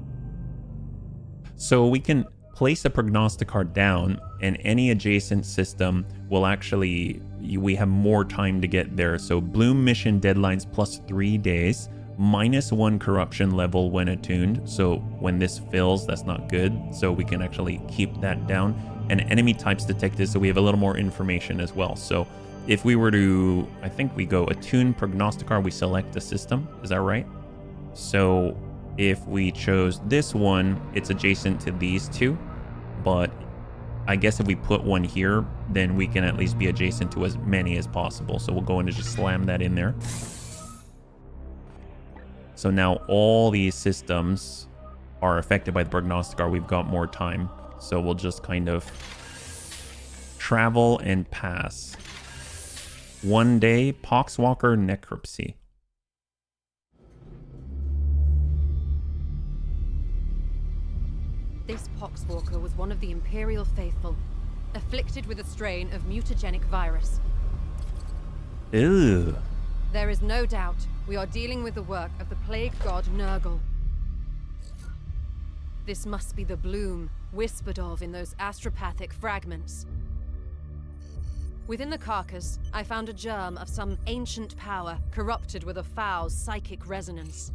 So we can place a prognosticar down, and any adjacent system will actually, we have more time to get there. So Bloom mission deadlines +3 days, -1 corruption level when attuned. So when this fills, that's not good. So we can actually keep that down. And enemy types detected, so we have a little more information as well. So if we were to, I think we go attune prognosticar, we select the system. Is that right? So if we chose this one, it's adjacent to these 2. But I guess if we put one here, then we can at least be adjacent to as many as possible. So we'll go in and just slam that in there. So now all these systems are affected by the prognosticar. We've got more time. So we'll just kind of travel and pass. 1 day, Poxwalker Necropsy. This Poxwalker was one of the Imperial faithful, afflicted with a strain of mutagenic virus. Ew. There is no doubt we are dealing with the work of the plague god Nurgle. This must be the bloom whispered of in those astropathic fragments. Within the carcass, I found a germ of some ancient power corrupted with a foul psychic resonance.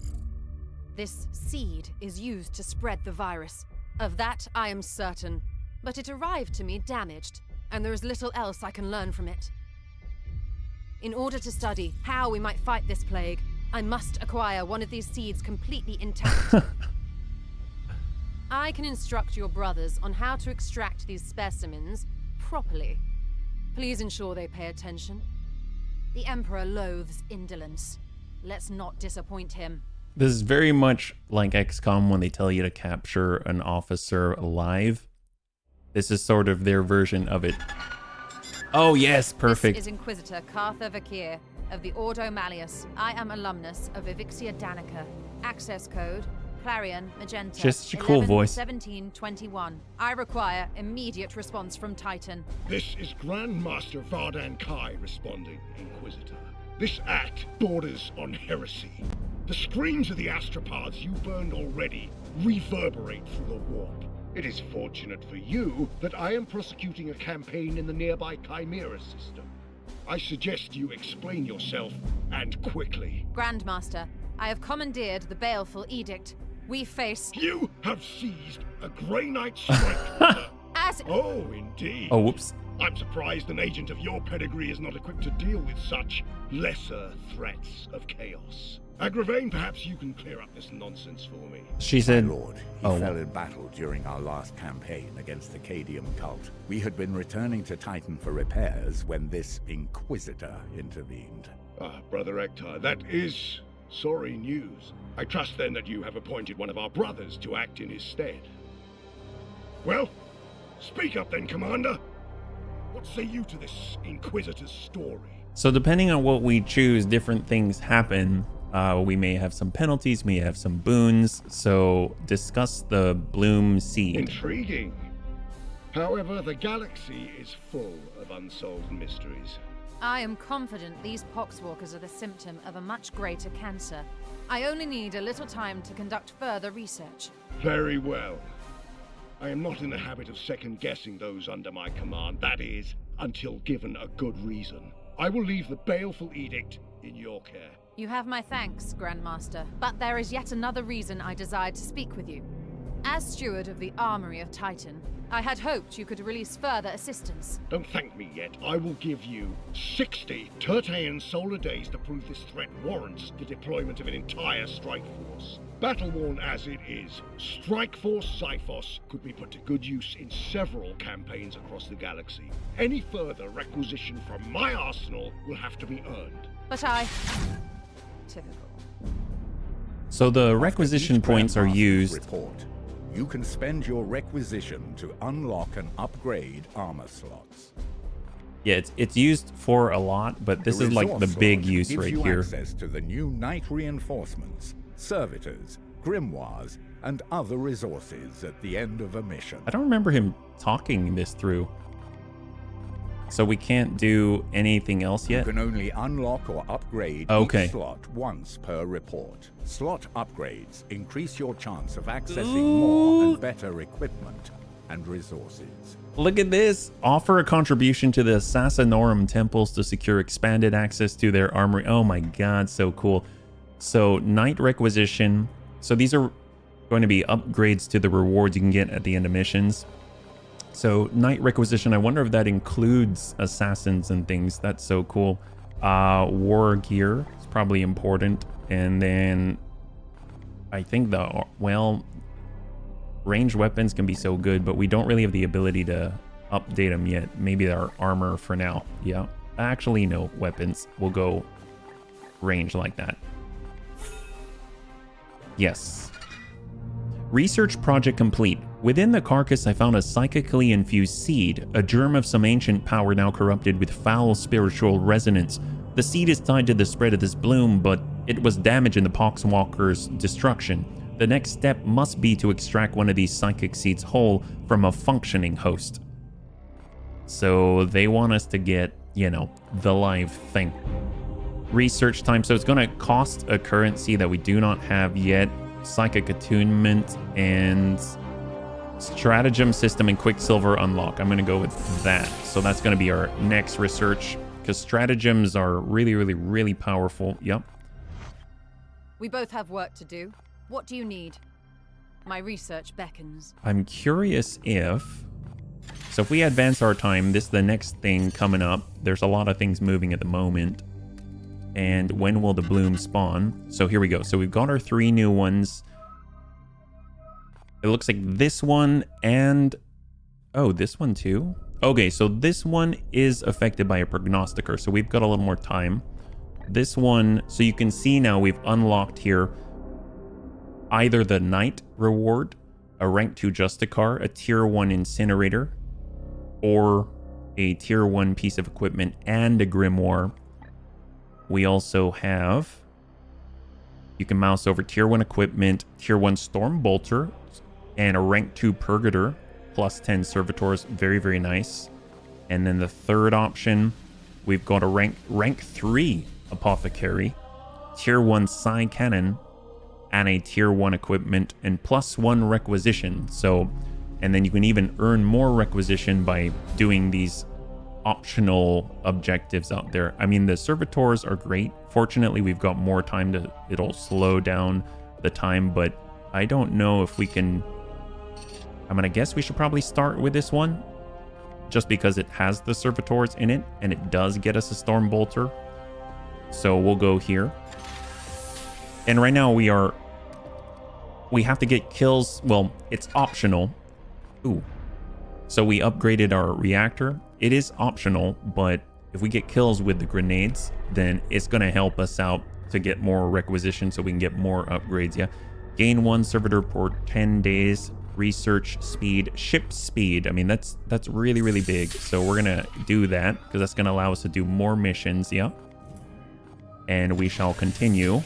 This seed is used to spread the virus. Of that I am certain, but it arrived to me damaged, and there is little else I can learn from it. In order to study how we might fight this plague, I must acquire one of these seeds completely intact. I can instruct your brothers on how to extract these specimens properly. Please ensure they pay attention. The Emperor loathes indolence. Let's not disappoint him. This is very much like XCOM when they tell you to capture an officer alive. This is sort of their version of it. Oh yes, perfect. This is Inquisitor Cartha Vakir of the Ordo Malleus. I am alumnus of Evixia Danica. Access code Clarion Magenta. Just a cool voice. 1721. I require immediate response from Titan. This is Grandmaster Vardan Kai responding, Inquisitor. This act borders on heresy. The screens of the astropods you burned already reverberate through the warp. It is fortunate for you that I am prosecuting a campaign in the nearby Chimera system. I suggest you explain yourself, and quickly. Grandmaster, I have commandeered the baleful edict. We face... You have seized a Grey Knight strike. As... Oh, indeed. Oh, whoops. I'm surprised an agent of your pedigree is not equipped to deal with such lesser threats of chaos. Agravain, perhaps you can clear up this nonsense for me. She said... My lord, he fell in battle during our last campaign against the Cadium cult. We had been returning to Titan for repairs when this Inquisitor intervened. Ah, Brother Ektar, that is sorry news. I trust then that you have appointed one of our brothers to act in his stead. Well, speak up then, Commander. What say you to this Inquisitor's story? So depending on what we choose, different things happen. We may have some penalties, we may have some boons. So discuss the Bloom Seed. Intriguing. However, the galaxy is full of unsolved mysteries. I am confident these poxwalkers are the symptom of a much greater cancer. I only need a little time to conduct further research. Very well. I am not in the habit of second-guessing those under my command, that is, until given a good reason. I will leave the baleful edict in your care. You have my thanks, Grandmaster, but there is yet another reason I desired to speak with you. As steward of the Armory of Titan, I had hoped you could release further assistance. Don't thank me yet. I will give you 60 Tertean solar days to prove this threat warrants the deployment of an entire strike force. Battle-worn as it is, Strike Force Cyphos could be put to good use in several campaigns across the galaxy. Any further requisition from my arsenal will have to be earned. But I... Typical. So the requisition points are used. Report. You can spend your requisition to unlock and upgrade armor slots. Yeah, it's used for a lot, but this is like the big use gives right you here. Access to the new Knight reinforcements, servitors, grimoires, and other resources at the end of a mission. I don't remember him talking this through. So we can't do anything else yet? You can only unlock or upgrade each slot once per report. Slot upgrades increase your chance of accessing more and better equipment and resources. Look at this. Offer a contribution to the Assassinorum temples to secure expanded access to their armory. Oh my god, so cool. So Knight requisition. So these are going to be upgrades to the rewards you can get at the end of missions. So Knight requisition, I wonder if that includes assassins and things. That's so cool. War gear is probably important. And then I think ranged weapons can be so good, but we don't really have the ability to update them yet. Maybe our armor for now. Yeah, actually no, weapons will go range like that. Yes. Research project complete. Within the carcass, I found a psychically infused seed, a germ of some ancient power now corrupted with foul spiritual resonance. The seed is tied to the spread of this bloom, but it was damaged in the Poxwalker's destruction. The next step must be to extract one of these psychic seeds whole from a functioning host. So they want us to get, you know, the live thing. Research time. So it's going to cost a currency that we do not have yet. Psychic attunement and stratagem system and quicksilver unlock. I'm going to go with that. So that's going to be our next research because stratagems are really, really, really powerful. Yep. We both have work to do. What do you need? My research beckons. I'm curious if... So if we advance our time, this is the next thing coming up. There's a lot of things moving at the moment. And when will the bloom spawn? So here we go. So we've got our 3 new ones. It looks like this one and... Oh, this one too? Okay, so this one is affected by a prognosticator. So we've got a little more time. This one, so you can see now we've unlocked here either the Knight reward, a rank 2 Justicar, a tier 1 incinerator, or a tier 1 piece of equipment and a grimoire. We also have, you can mouse over tier 1 equipment, tier 1 Storm Bolter, and a rank 2 Purgator, plus 10 Servitors. Very, very nice. And then the third option, we've got a rank 3 Apothecary, tier 1 Psi Cannon, and a tier 1 equipment, and plus 1 requisition. So And then you can even earn more requisition by doing these optional objectives out there. I mean, the servitors are great. Fortunately, we've got more time to, it'll slow down the time, but I don't know if we can, I'm gonna guess we should probably start with this one just because it has the servitors in it and it does get us a storm bolter. So we'll go here. And right now we have to get kills. Well, it's optional. Ooh. So we upgraded our reactor. It is optional, but if we get kills with the grenades, then it's going to help us out to get more requisition so we can get more upgrades. Yeah. Gain 1 servitor for 10 days. Research speed, ship speed. I mean, that's really, really big. So we're going to do that because that's going to allow us to do more missions. Yeah. And we shall continue.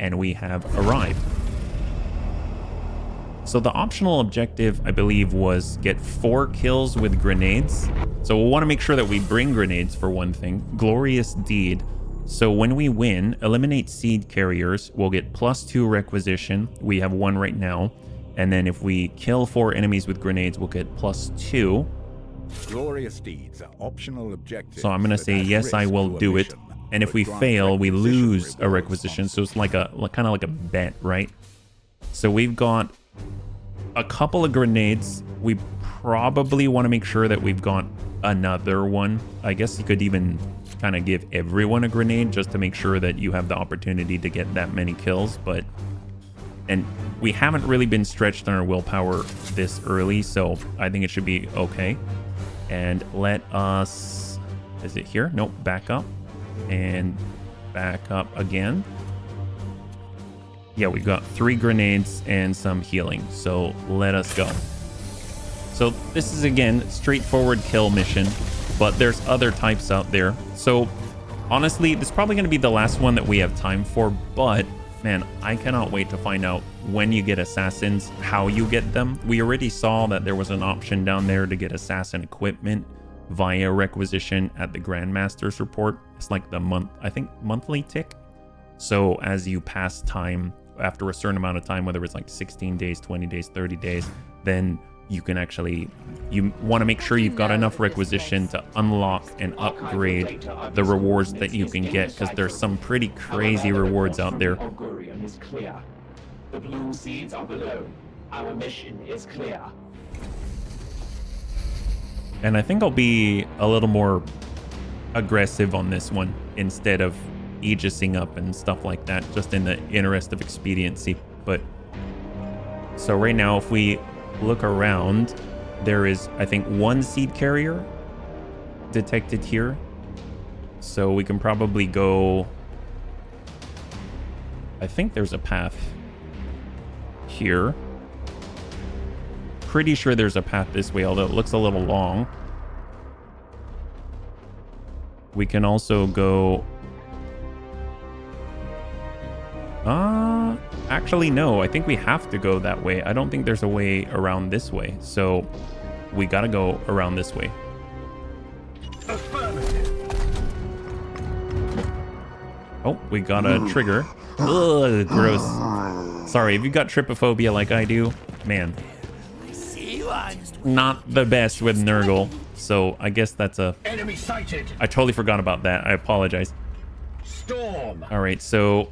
And we have arrived. So the optional objective, I believe, was get 4 kills with grenades. So we'll want to make sure that we bring grenades for one thing. Glorious Deed. So when we win, eliminate seed carriers. We'll get +2 requisition. We have 1 right now. And then if we kill 4 enemies with grenades, we'll get +2. Glorious Deeds are optional objectives. So I'm going to say, yes, I will do it. And if we fail, we lose a requisition. So it's like a kind of like a bet, right? So we've got a couple of grenades. We probably want to make sure that we've got another one. I guess you could even kind of give everyone a grenade just to make sure that you have the opportunity to get that many kills. But, and we haven't really been stretched on our willpower this early, so I think it should be okay. And let us, is it here? Nope, back up and back up again. Yeah, we've got 3 grenades and some healing, so let us go. So this is, again, straightforward kill mission, but there's other types out there. So honestly, this is probably going to be the last one that we have time for, but man, I cannot wait to find out when you get assassins, how you get them. We already saw that there was an option down there to get assassin equipment via requisition at the Grandmaster's report. It's like the monthly tick. So as you pass time, after a certain amount of time, whether it's like 16 days, 20 days, 30 days, then you can actually, you want to make sure you've got enough requisition to unlock and upgrade the rewards that you can get, because there's some pretty crazy rewards out there. Is clear. The blue seeds are below. Our mission is clear. And I think I'll be a little more aggressive on this one instead of aegising up and stuff like that, just in the interest of expediency. But so right now, if we look around, there is, I think, 1 seed carrier detected here. So we can probably go, I think there's a path here. Pretty sure there's a path this way, although it looks a little long. We can also go, actually, no, I think we have to go that way. I don't think there's a way around this way. So we got to go around this way. Oh, we got a trigger. Ugh, gross. Sorry, if you got trypophobia like I do, man, not the best with Nurgle. So I guess that's a, Enemy sighted. I totally forgot about that. I apologize. Storm. All right, so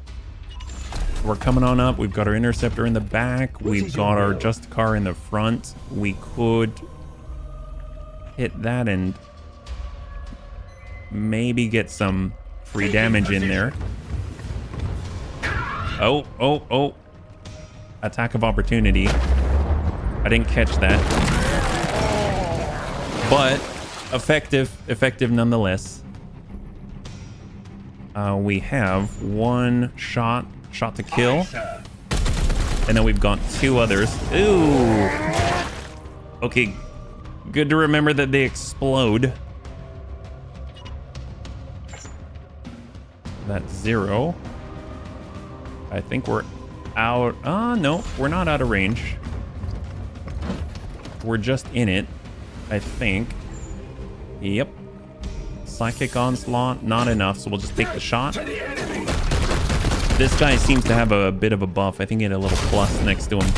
we're coming on up. We've got our interceptor in the back. We've got our Justicar in the front. We could hit that and maybe get some free damage in there. Oh. Attack of opportunity. I didn't catch that. But effective nonetheless. We have 1 shot to kill. And then we've got 2 others. Ooh. Okay. Good to remember that they explode. That's 0. I think we're out. No, we're not out of range. We're just in it, I think. Yep. Psychic onslaught, not enough, so we'll just take the shot. This guy seems to have a bit of a buff. I think he had a little plus next to him.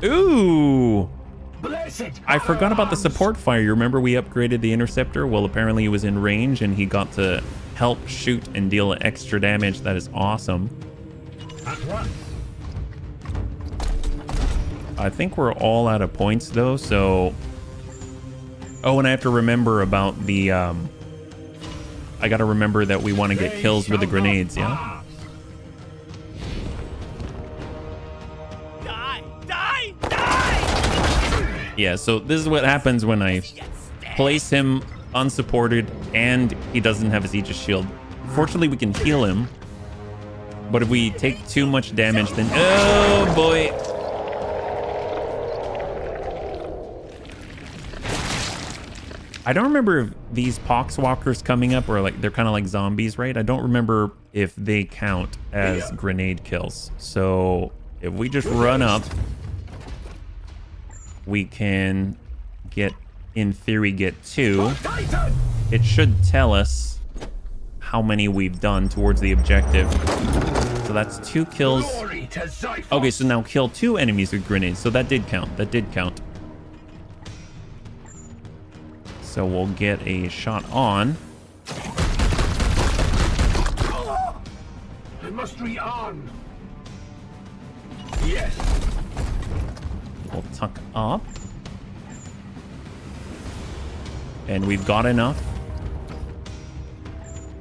Ooh! Blessed I forgot about the arms. support fire. You remember we upgraded the interceptor? Well, apparently he was in range and he got to help shoot and deal extra damage. That is awesome. At once. I think we're all out of points though, so... Oh, and I have to remember about the, I gotta remember that we want to get kills with the grenades, yeah? Yeah, so this is what happens when I place him unsupported and he doesn't have his Aegis shield. Fortunately, we can heal him. But if we take too much damage, then... Oh, boy. I don't remember if these poxwalkers coming up or like they're kind of like zombies, right? I don't remember if they count as grenade kills. So if we just run up, we can get, in theory, get 2. It should tell us how many we've done towards the objective. So that's 2 kills. Okay, so now kill 2 enemies with grenades. So that did count. That did count. So we'll get a shot on. I must rearm. Yes. We'll tuck up. And we've got enough.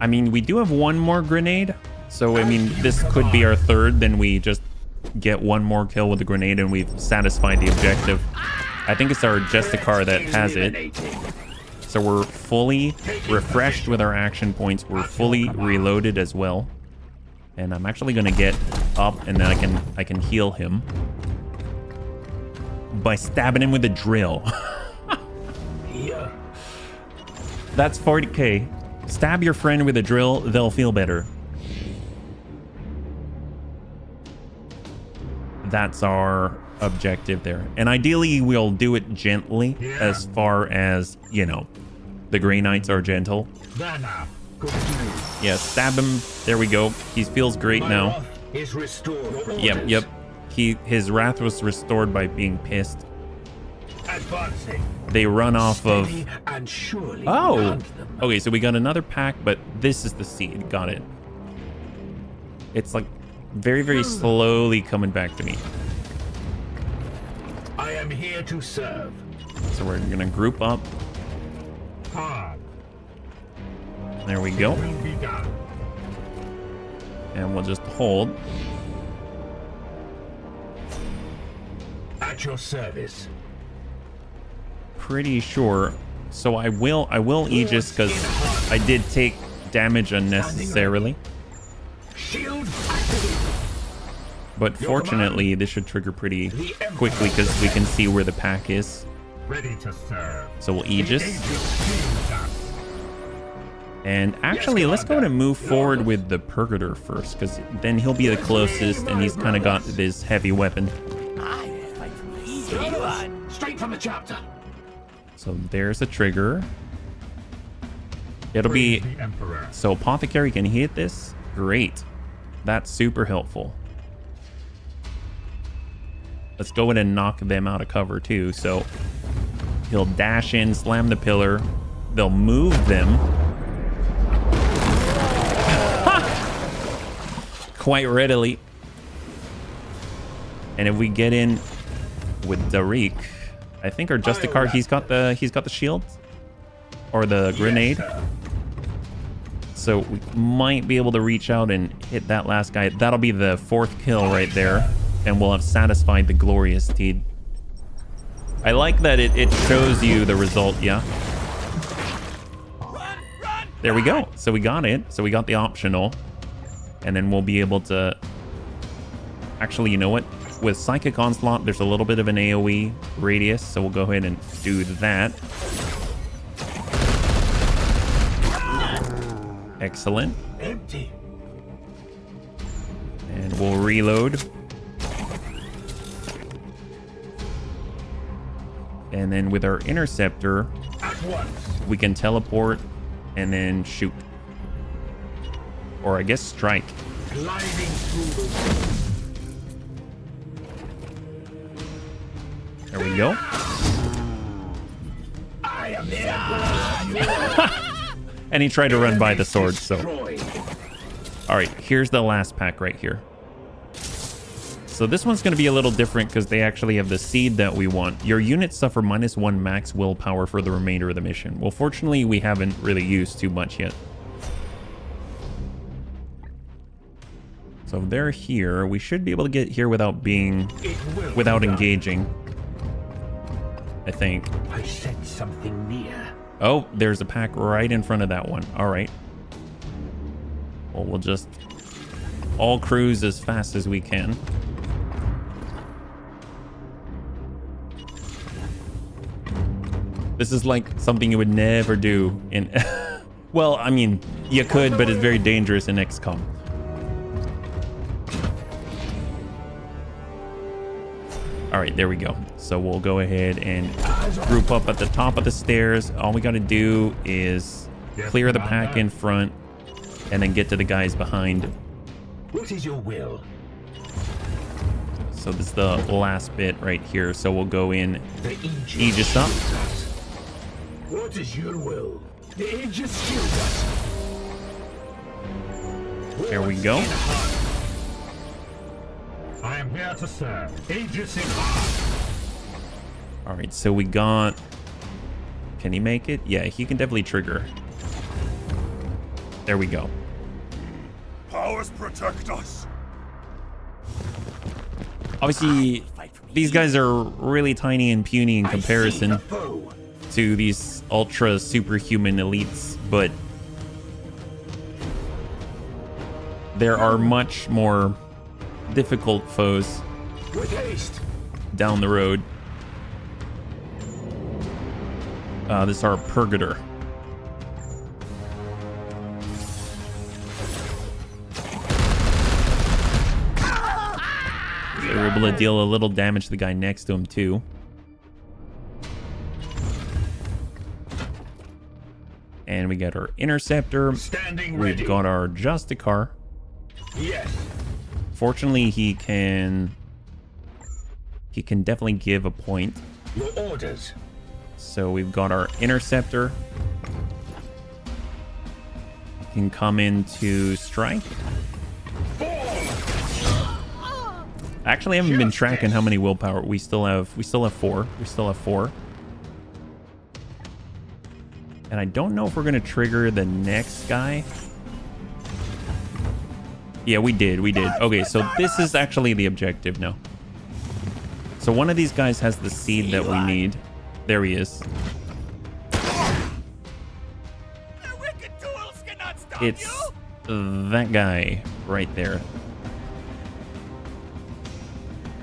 I mean, we do have 1 more grenade. So, I mean, this could be our 3rd. Then we just get 1 more kill with the grenade and we've satisfied the objective. I think it's our Justicar that has it. So we're fully refreshed with our action points. We're fully reloaded as well. And I'm actually going to get up and then I can heal him by stabbing him with a drill. That's 40k. Stab your friend with a drill, they'll feel better. That's our objective there. And ideally, we'll do it gently as far as, you know, the Grey Knights are gentle. Yeah, stab him. There we go. He feels great now. Yep. His wrath was restored by being pissed. They run off of... Oh! Okay, so we got another pack, but this is the seed. Got it. It's like very, very slowly coming back to me. I am here to serve. So we're gonna group up. There we go. And we'll just hold. At your service. Pretty sure. So I will Aegis because I did take damage unnecessarily. But fortunately, this should trigger pretty quickly because we can see where the pack is. Ready to serve. So we'll Aegis. And actually, let's go ahead and move forward with the Purgator first, because then he'll be the closest, and he's kind of got this heavy weapon. Straight from the chapter. So there's a trigger. It'll be... So Apothecary can hit this? Great. That's super helpful. Let's go ahead and knock them out of cover too. So he'll dash in, slam the pillar. They'll move them. Quite readily. And if we get in with Darik, I think our Justicar, he's got the shield or the grenade. So we might be able to reach out and hit that last guy. That'll be the 4th kill right there. And we'll have satisfied the glorious deed. I like that it shows you the result, yeah? There we go. So we got it. So we got the optional. And then we'll be able to... Actually, you know what? With Psychic Onslaught, there's a little bit of an AoE radius. So we'll go ahead and do that. Excellent. Empty. And we'll reload. And then with our interceptor, we can teleport and then shoot. Or I guess strike. There we go. I am the And he tried to run by the sword, so. All right, here's the last pack right here. So this one's going to be a little different because they actually have the seed that we want. Your units suffer -1 max willpower for the remainder of the mission. Well, fortunately, we haven't really used too much yet. So they're here. We should be able to get here without engaging. I think. I sense something near. Oh, there's a pack right in front of that one. All right. Well, we'll just all cruise as fast as we can. This is like something you would never do in... Well, I mean, you could, but it's very dangerous in XCOM. All right, there we go. So we'll go ahead and group up at the top of the stairs. All we got to do is clear the pack in front and then get to the guys behind. What is your will? So this is the last bit right here. So we'll go in, Aegis up. What is your will? The Aegis shield us. There we go. I am here to serve. Aegis in heart. All right, so we got... Can he make it? Yeah, he can definitely trigger. There we go. Powers protect us. Obviously, these guys are really tiny and puny in comparison to these ultra superhuman elites, but there are much more difficult foes down the road. This is our Purgator. So we're able to deal a little damage to the guy next to him too. And we got our Interceptor. We've got our Justicar. Yes. Fortunately, he can definitely give a point. Your orders. So we've got our Interceptor. Can come into strike. Actually, I haven't been tracking how many willpower we still have. We still have 4. We still have 4. And I don't know if we're gonna trigger the next guy. Yeah, we did. We did. Okay, so this is actually the objective now. So one of these guys has the seed that we need. There he is. It's that guy right there.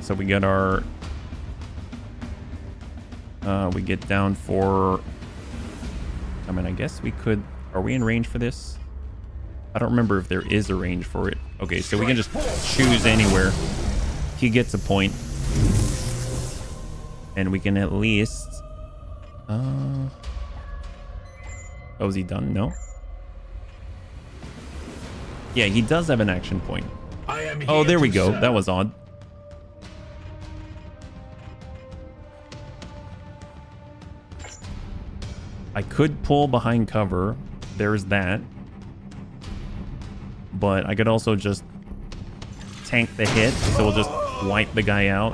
So we got our... we get down for... I mean, I guess we could... Are we in range for this? I don't remember if there is a range for it. Okay, so we can just choose anywhere. He gets a point. And we can at least... Oh, is he done? No? Yeah, he does have an action point. Oh, there we go. That was odd. I could pull behind cover. There's that. But I could also just tank the hit. So we'll just wipe the guy out.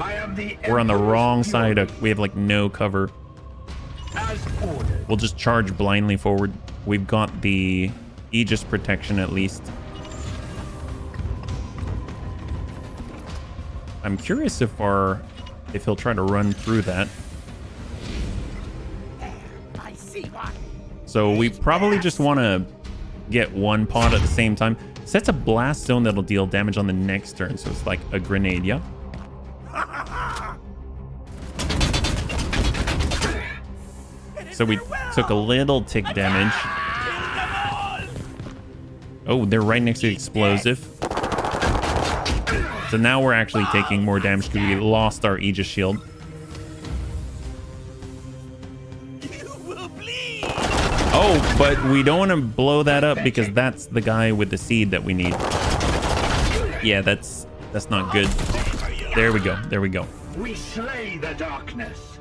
We're on the wrong side of... We have like no cover. We'll just charge blindly forward. We've got the Aegis protection at least. I'm curious if he'll try to run through that. So we probably just want to get one pod at the same time. Sets a blast zone that'll deal damage on the next turn. So it's like a grenade, yeah? So we took a little tick damage. Oh, they're right next to the explosive. So now we're actually taking more damage because we lost our Aegis shield. Oh, but we don't want to blow that up because that's the guy with the seed that we need. Yeah, that's not good. There we go. There we go. We slay the darkness.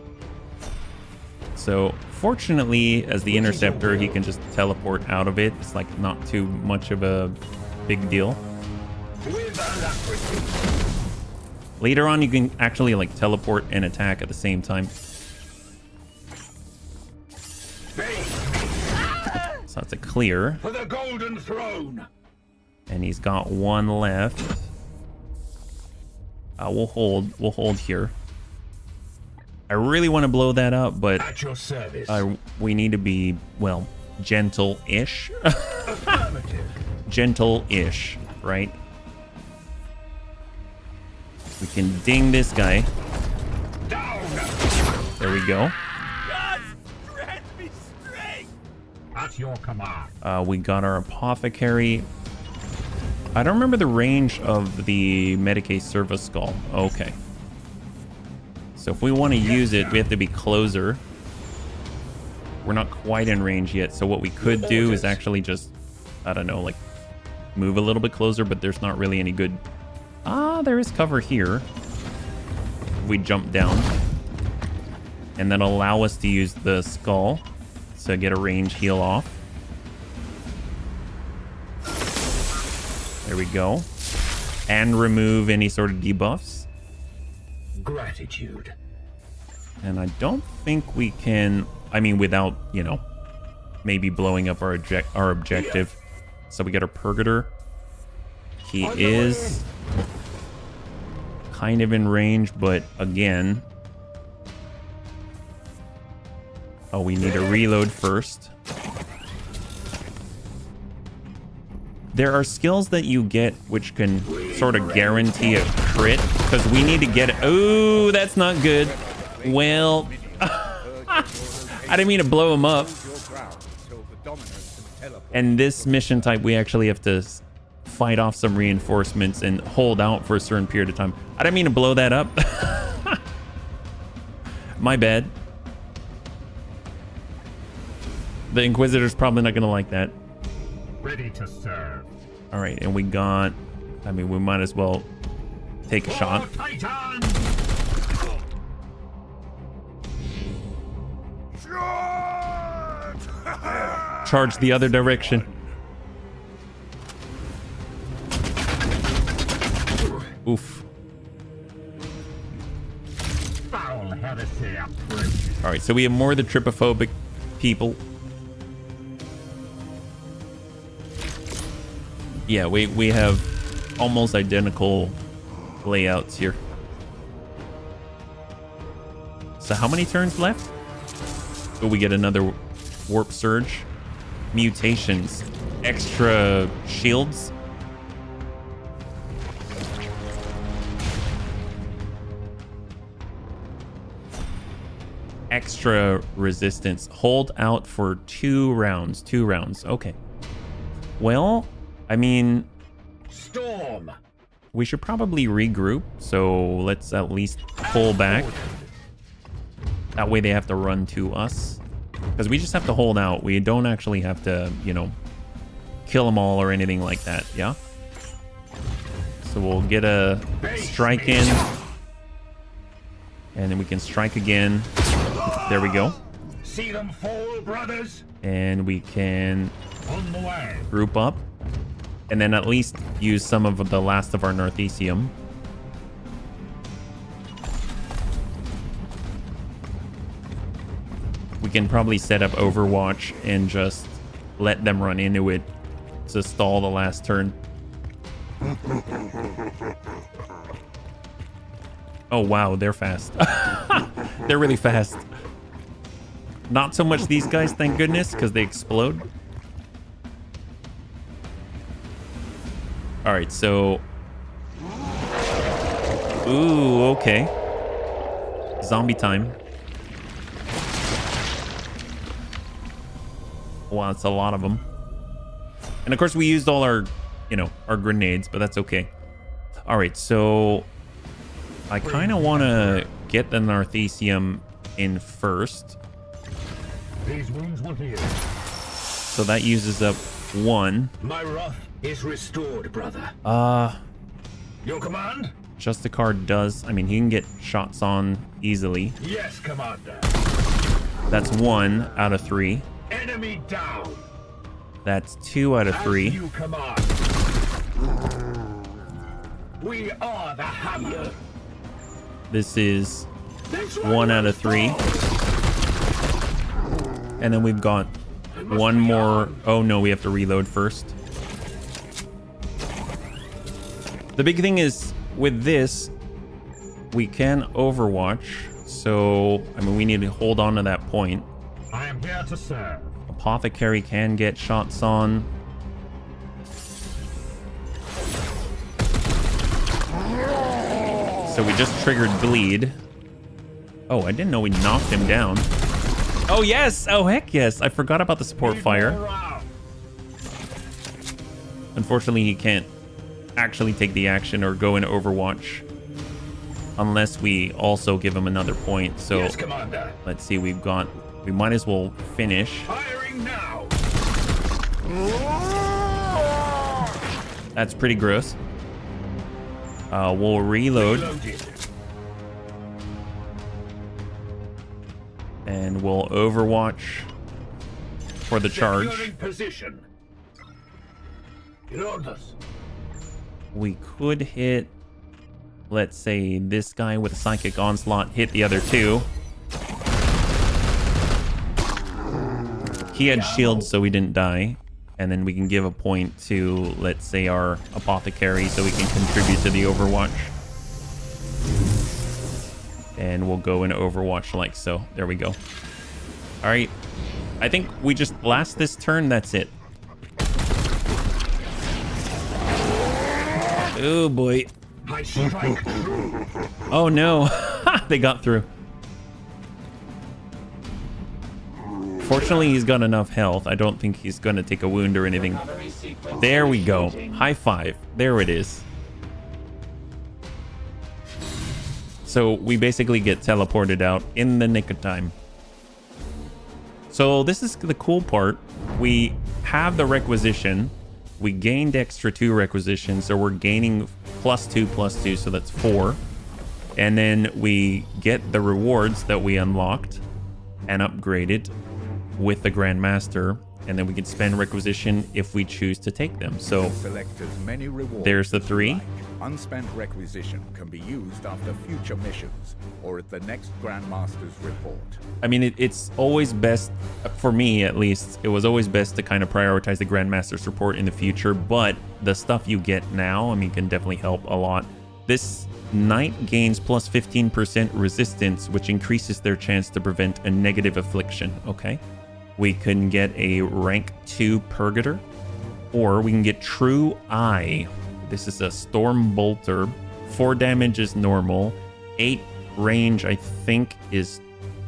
So fortunately, as the interceptor, he can just teleport out of it. It's like not too much of a big deal. Later on, you can actually like teleport and attack at the same time. So that's a clear. For the golden throne. And he's got one left. We'll hold here. I really want to blow that up, but At your service. we need to be, well, gentle-ish. Gentle-ish, right? We can ding this guy. There we go. At your command. We got our apothecary. I don't remember the range of the Medicae Service Skull. Okay. So if we want to use it, we have to be closer. We're not quite in range yet. So what we could do is actually just, I don't know, like move a little bit closer, but there's not really any good. There is cover here. We jump down. And then allow us to use the skull to get a range heal off. There we go. And remove any sort of debuffs. Gratitude. And I don't think we can, I mean, without, you know, maybe blowing up our objective. So we got our Purgator. He is kind of in range, but again, oh, we need to reload first. There are skills that you get which can sort of guarantee a crit, because we need to get it. Oh, that's not good. Well, I didn't mean to blow him up. And this mission type, we actually have to fight off some reinforcements and hold out for a certain period of time. I didn't mean to blow that up. My bad. The Inquisitor's probably not going to like that. Ready to serve. All right, and we got, I mean, we might as well take a shot. Titan! Charge the other direction. Oof. Foul heresy approach. All right, so we have more of the trypophobic people. Yeah, we have almost identical layouts here. So how many turns left? Oh, we get another warp surge. Mutations. Extra shields. Extra resistance. Hold out for 2 rounds. 2 rounds. Okay. Well, I mean, Storm. we should probably regroup. So let's at least pull back. That way they have to run to us. Because we just have to hold out. We don't actually have to, you know, kill them all or anything like that. Yeah? So we'll get a strike in. And then we can strike again. There we go. See them fall, brothers. And we can On the way. group up. And then at least use some of the last of our Northesium. We can probably set up Overwatch and just let them run into it to stall the last turn. Oh, wow, they're fast. They're really fast. Not so much these guys, thank goodness, because they explode. All right, so... Ooh, okay. Zombie time. Wow, it's a lot of them. And of course, we used all our, you know, our grenades, but that's okay. All right, so... I kind of want to get the Northesium in first. These wounds will heal. So that uses up 1. My wrath is restored, brother. Your command? Justicar does. I mean, he can get shots on easily. Yes, commander. That's 1 out of 3. Enemy down. That's 2 out of 3. As you command. We are the hammer. This is 1 out of 3. And then we've got one more. Oh no, we have to reload first. The big thing is with this, we can overwatch. So, I mean, we need to hold on to that point. I am here to serve. Apothecary can get shots on. So we just triggered bleed. Oh, I didn't know we knocked him down. Oh, yes. Oh, heck yes. I forgot about the support fire. Unfortunately, he can't actually take the action or go in Overwatch unless we also give him another point. So Yes, Commander. let's see. We might as well finish. Firing now. That's pretty gross. We'll reload. Reloaded. And we'll Overwatch for the charge. Securing position. Orders. We could hit, let's say, this guy with a Psychic Onslaught, hit the other two. He had shields, so he didn't die. And then we can give a point to, let's say, our Apothecary, so we can contribute to the Overwatch. And we'll go in Overwatch like so. There we go. All right. I think we just last this turn. That's it. Oh, boy. I strike. Oh, no. They got through. Fortunately, he's got enough health. I don't think he's going to take a wound or anything. There we go. High five. There it is. So we basically get teleported out in the nick of time. So this is the cool part. We have the requisition. We gained extra 2 requisitions, so we're gaining +2, so that's 4. And then we get the rewards that we unlocked and upgraded with the Grandmaster, and then we can spend requisition if we choose to take them. So Select as many rewards there's the as you 3. like. Unspent requisition can be used after future missions or at the next Grandmaster's report. I mean, it's always best, for me at least, it was always best to kind of prioritize the Grandmaster's report in the future, but the stuff you get now, I mean, can definitely help a lot. This Knight gains +15% resistance, which increases their chance to prevent a negative affliction, okay? We can get a rank 2 Purgator, or we can get True Eye. This is a Storm Bolter. 4 damage is normal. 8 range, I think, is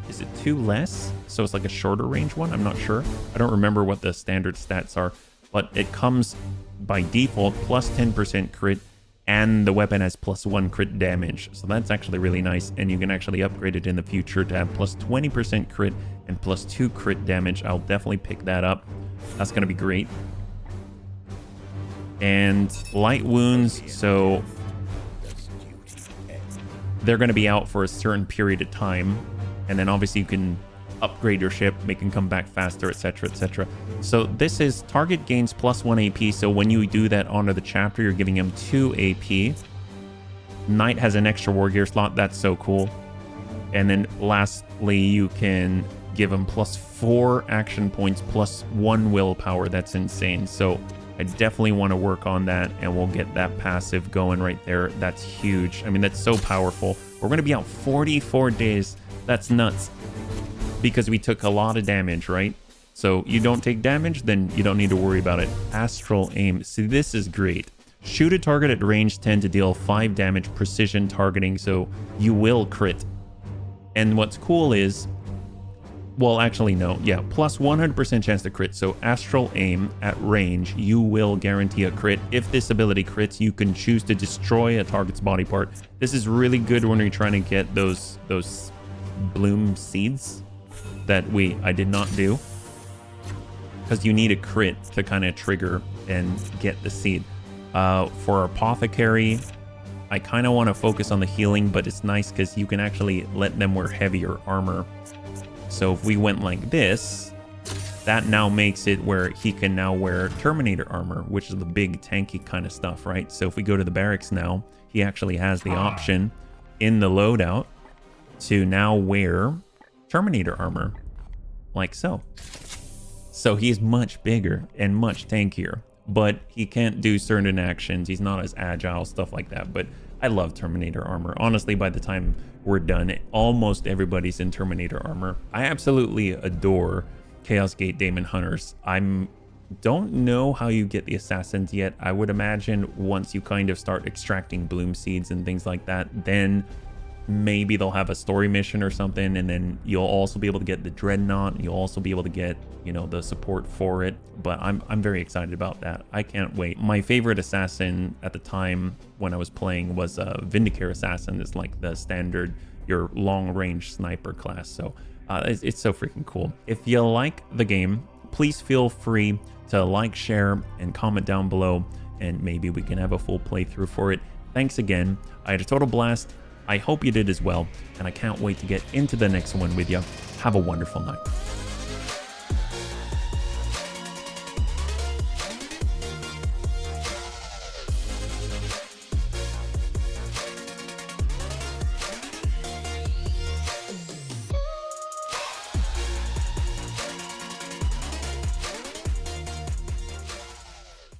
it 2 less? So it's like a shorter range one? I'm not sure. I don't remember what the standard stats are, but it comes by default +10% crit, and the weapon has +1 crit damage. So that's actually really nice, and you can actually upgrade it in the future to have +20% crit and +2 crit damage. I'll definitely pick that up. That's going to be great. And light wounds, so they're going to be out for a certain period of time, and then obviously you can upgrade your ship, make them come back faster, etc, etc. So this is target gains +1 AP, so when you do that onto the chapter, you're giving him 2 AP. Knight has an extra war gear slot, that's so cool. And then lastly, you can give him +4 action points, +1 willpower. That's insane. So I definitely want to work on that, and we'll get that passive going right there. That's huge. I mean, that's so powerful. We're going to be out 44 days. That's nuts, because we took a lot of damage, right? So you don't take damage, then you don't need to worry about it. Astral aim. See, this is great. Shoot a target at range 10 to deal 5 damage, precision targeting, so you will crit. And what's cool is, well, actually, no. Yeah, +100% chance to crit. So astral aim at range, you will guarantee a crit. If this ability crits, you can choose to destroy a target's body part. This is really good when you're trying to get those bloom seeds that I did not do, because you need a crit to kind of trigger and get the seed. For Apothecary, I kind of want to focus on the healing, but it's nice because you can actually let them wear heavier armor. So if we went like this, that now makes it where he can now wear Terminator armor, which is the big tanky kind of stuff, right? So if we go to the barracks now, he actually has the option in the loadout to now wear Terminator armor, like so. So he's much bigger and much tankier, but he can't do certain actions. He's not as agile, stuff like that. But I love Terminator armor. Honestly, by the time we're done, almost everybody's in Terminator armor. I absolutely adore Chaos Gate Daemonhunters. Don't know how you get the assassins yet. I would imagine once you kind of start extracting bloom seeds and things like that, then maybe they'll have a story mission or something, and then you'll also be able to get the Dreadnought, and you'll also be able to get, you know, the support for it. But I'm very excited about that. I can't wait. My favorite assassin at the time when I was playing was Vindicare Assassin. It's like the standard, your long-range sniper class. So it's so freaking cool. If you like the game, please feel free to like, share, and comment down below, and maybe we can have a full playthrough for it. Thanks again. I had a total blast. I hope you did as well, and I can't wait to get into the next one with you. Have a wonderful night.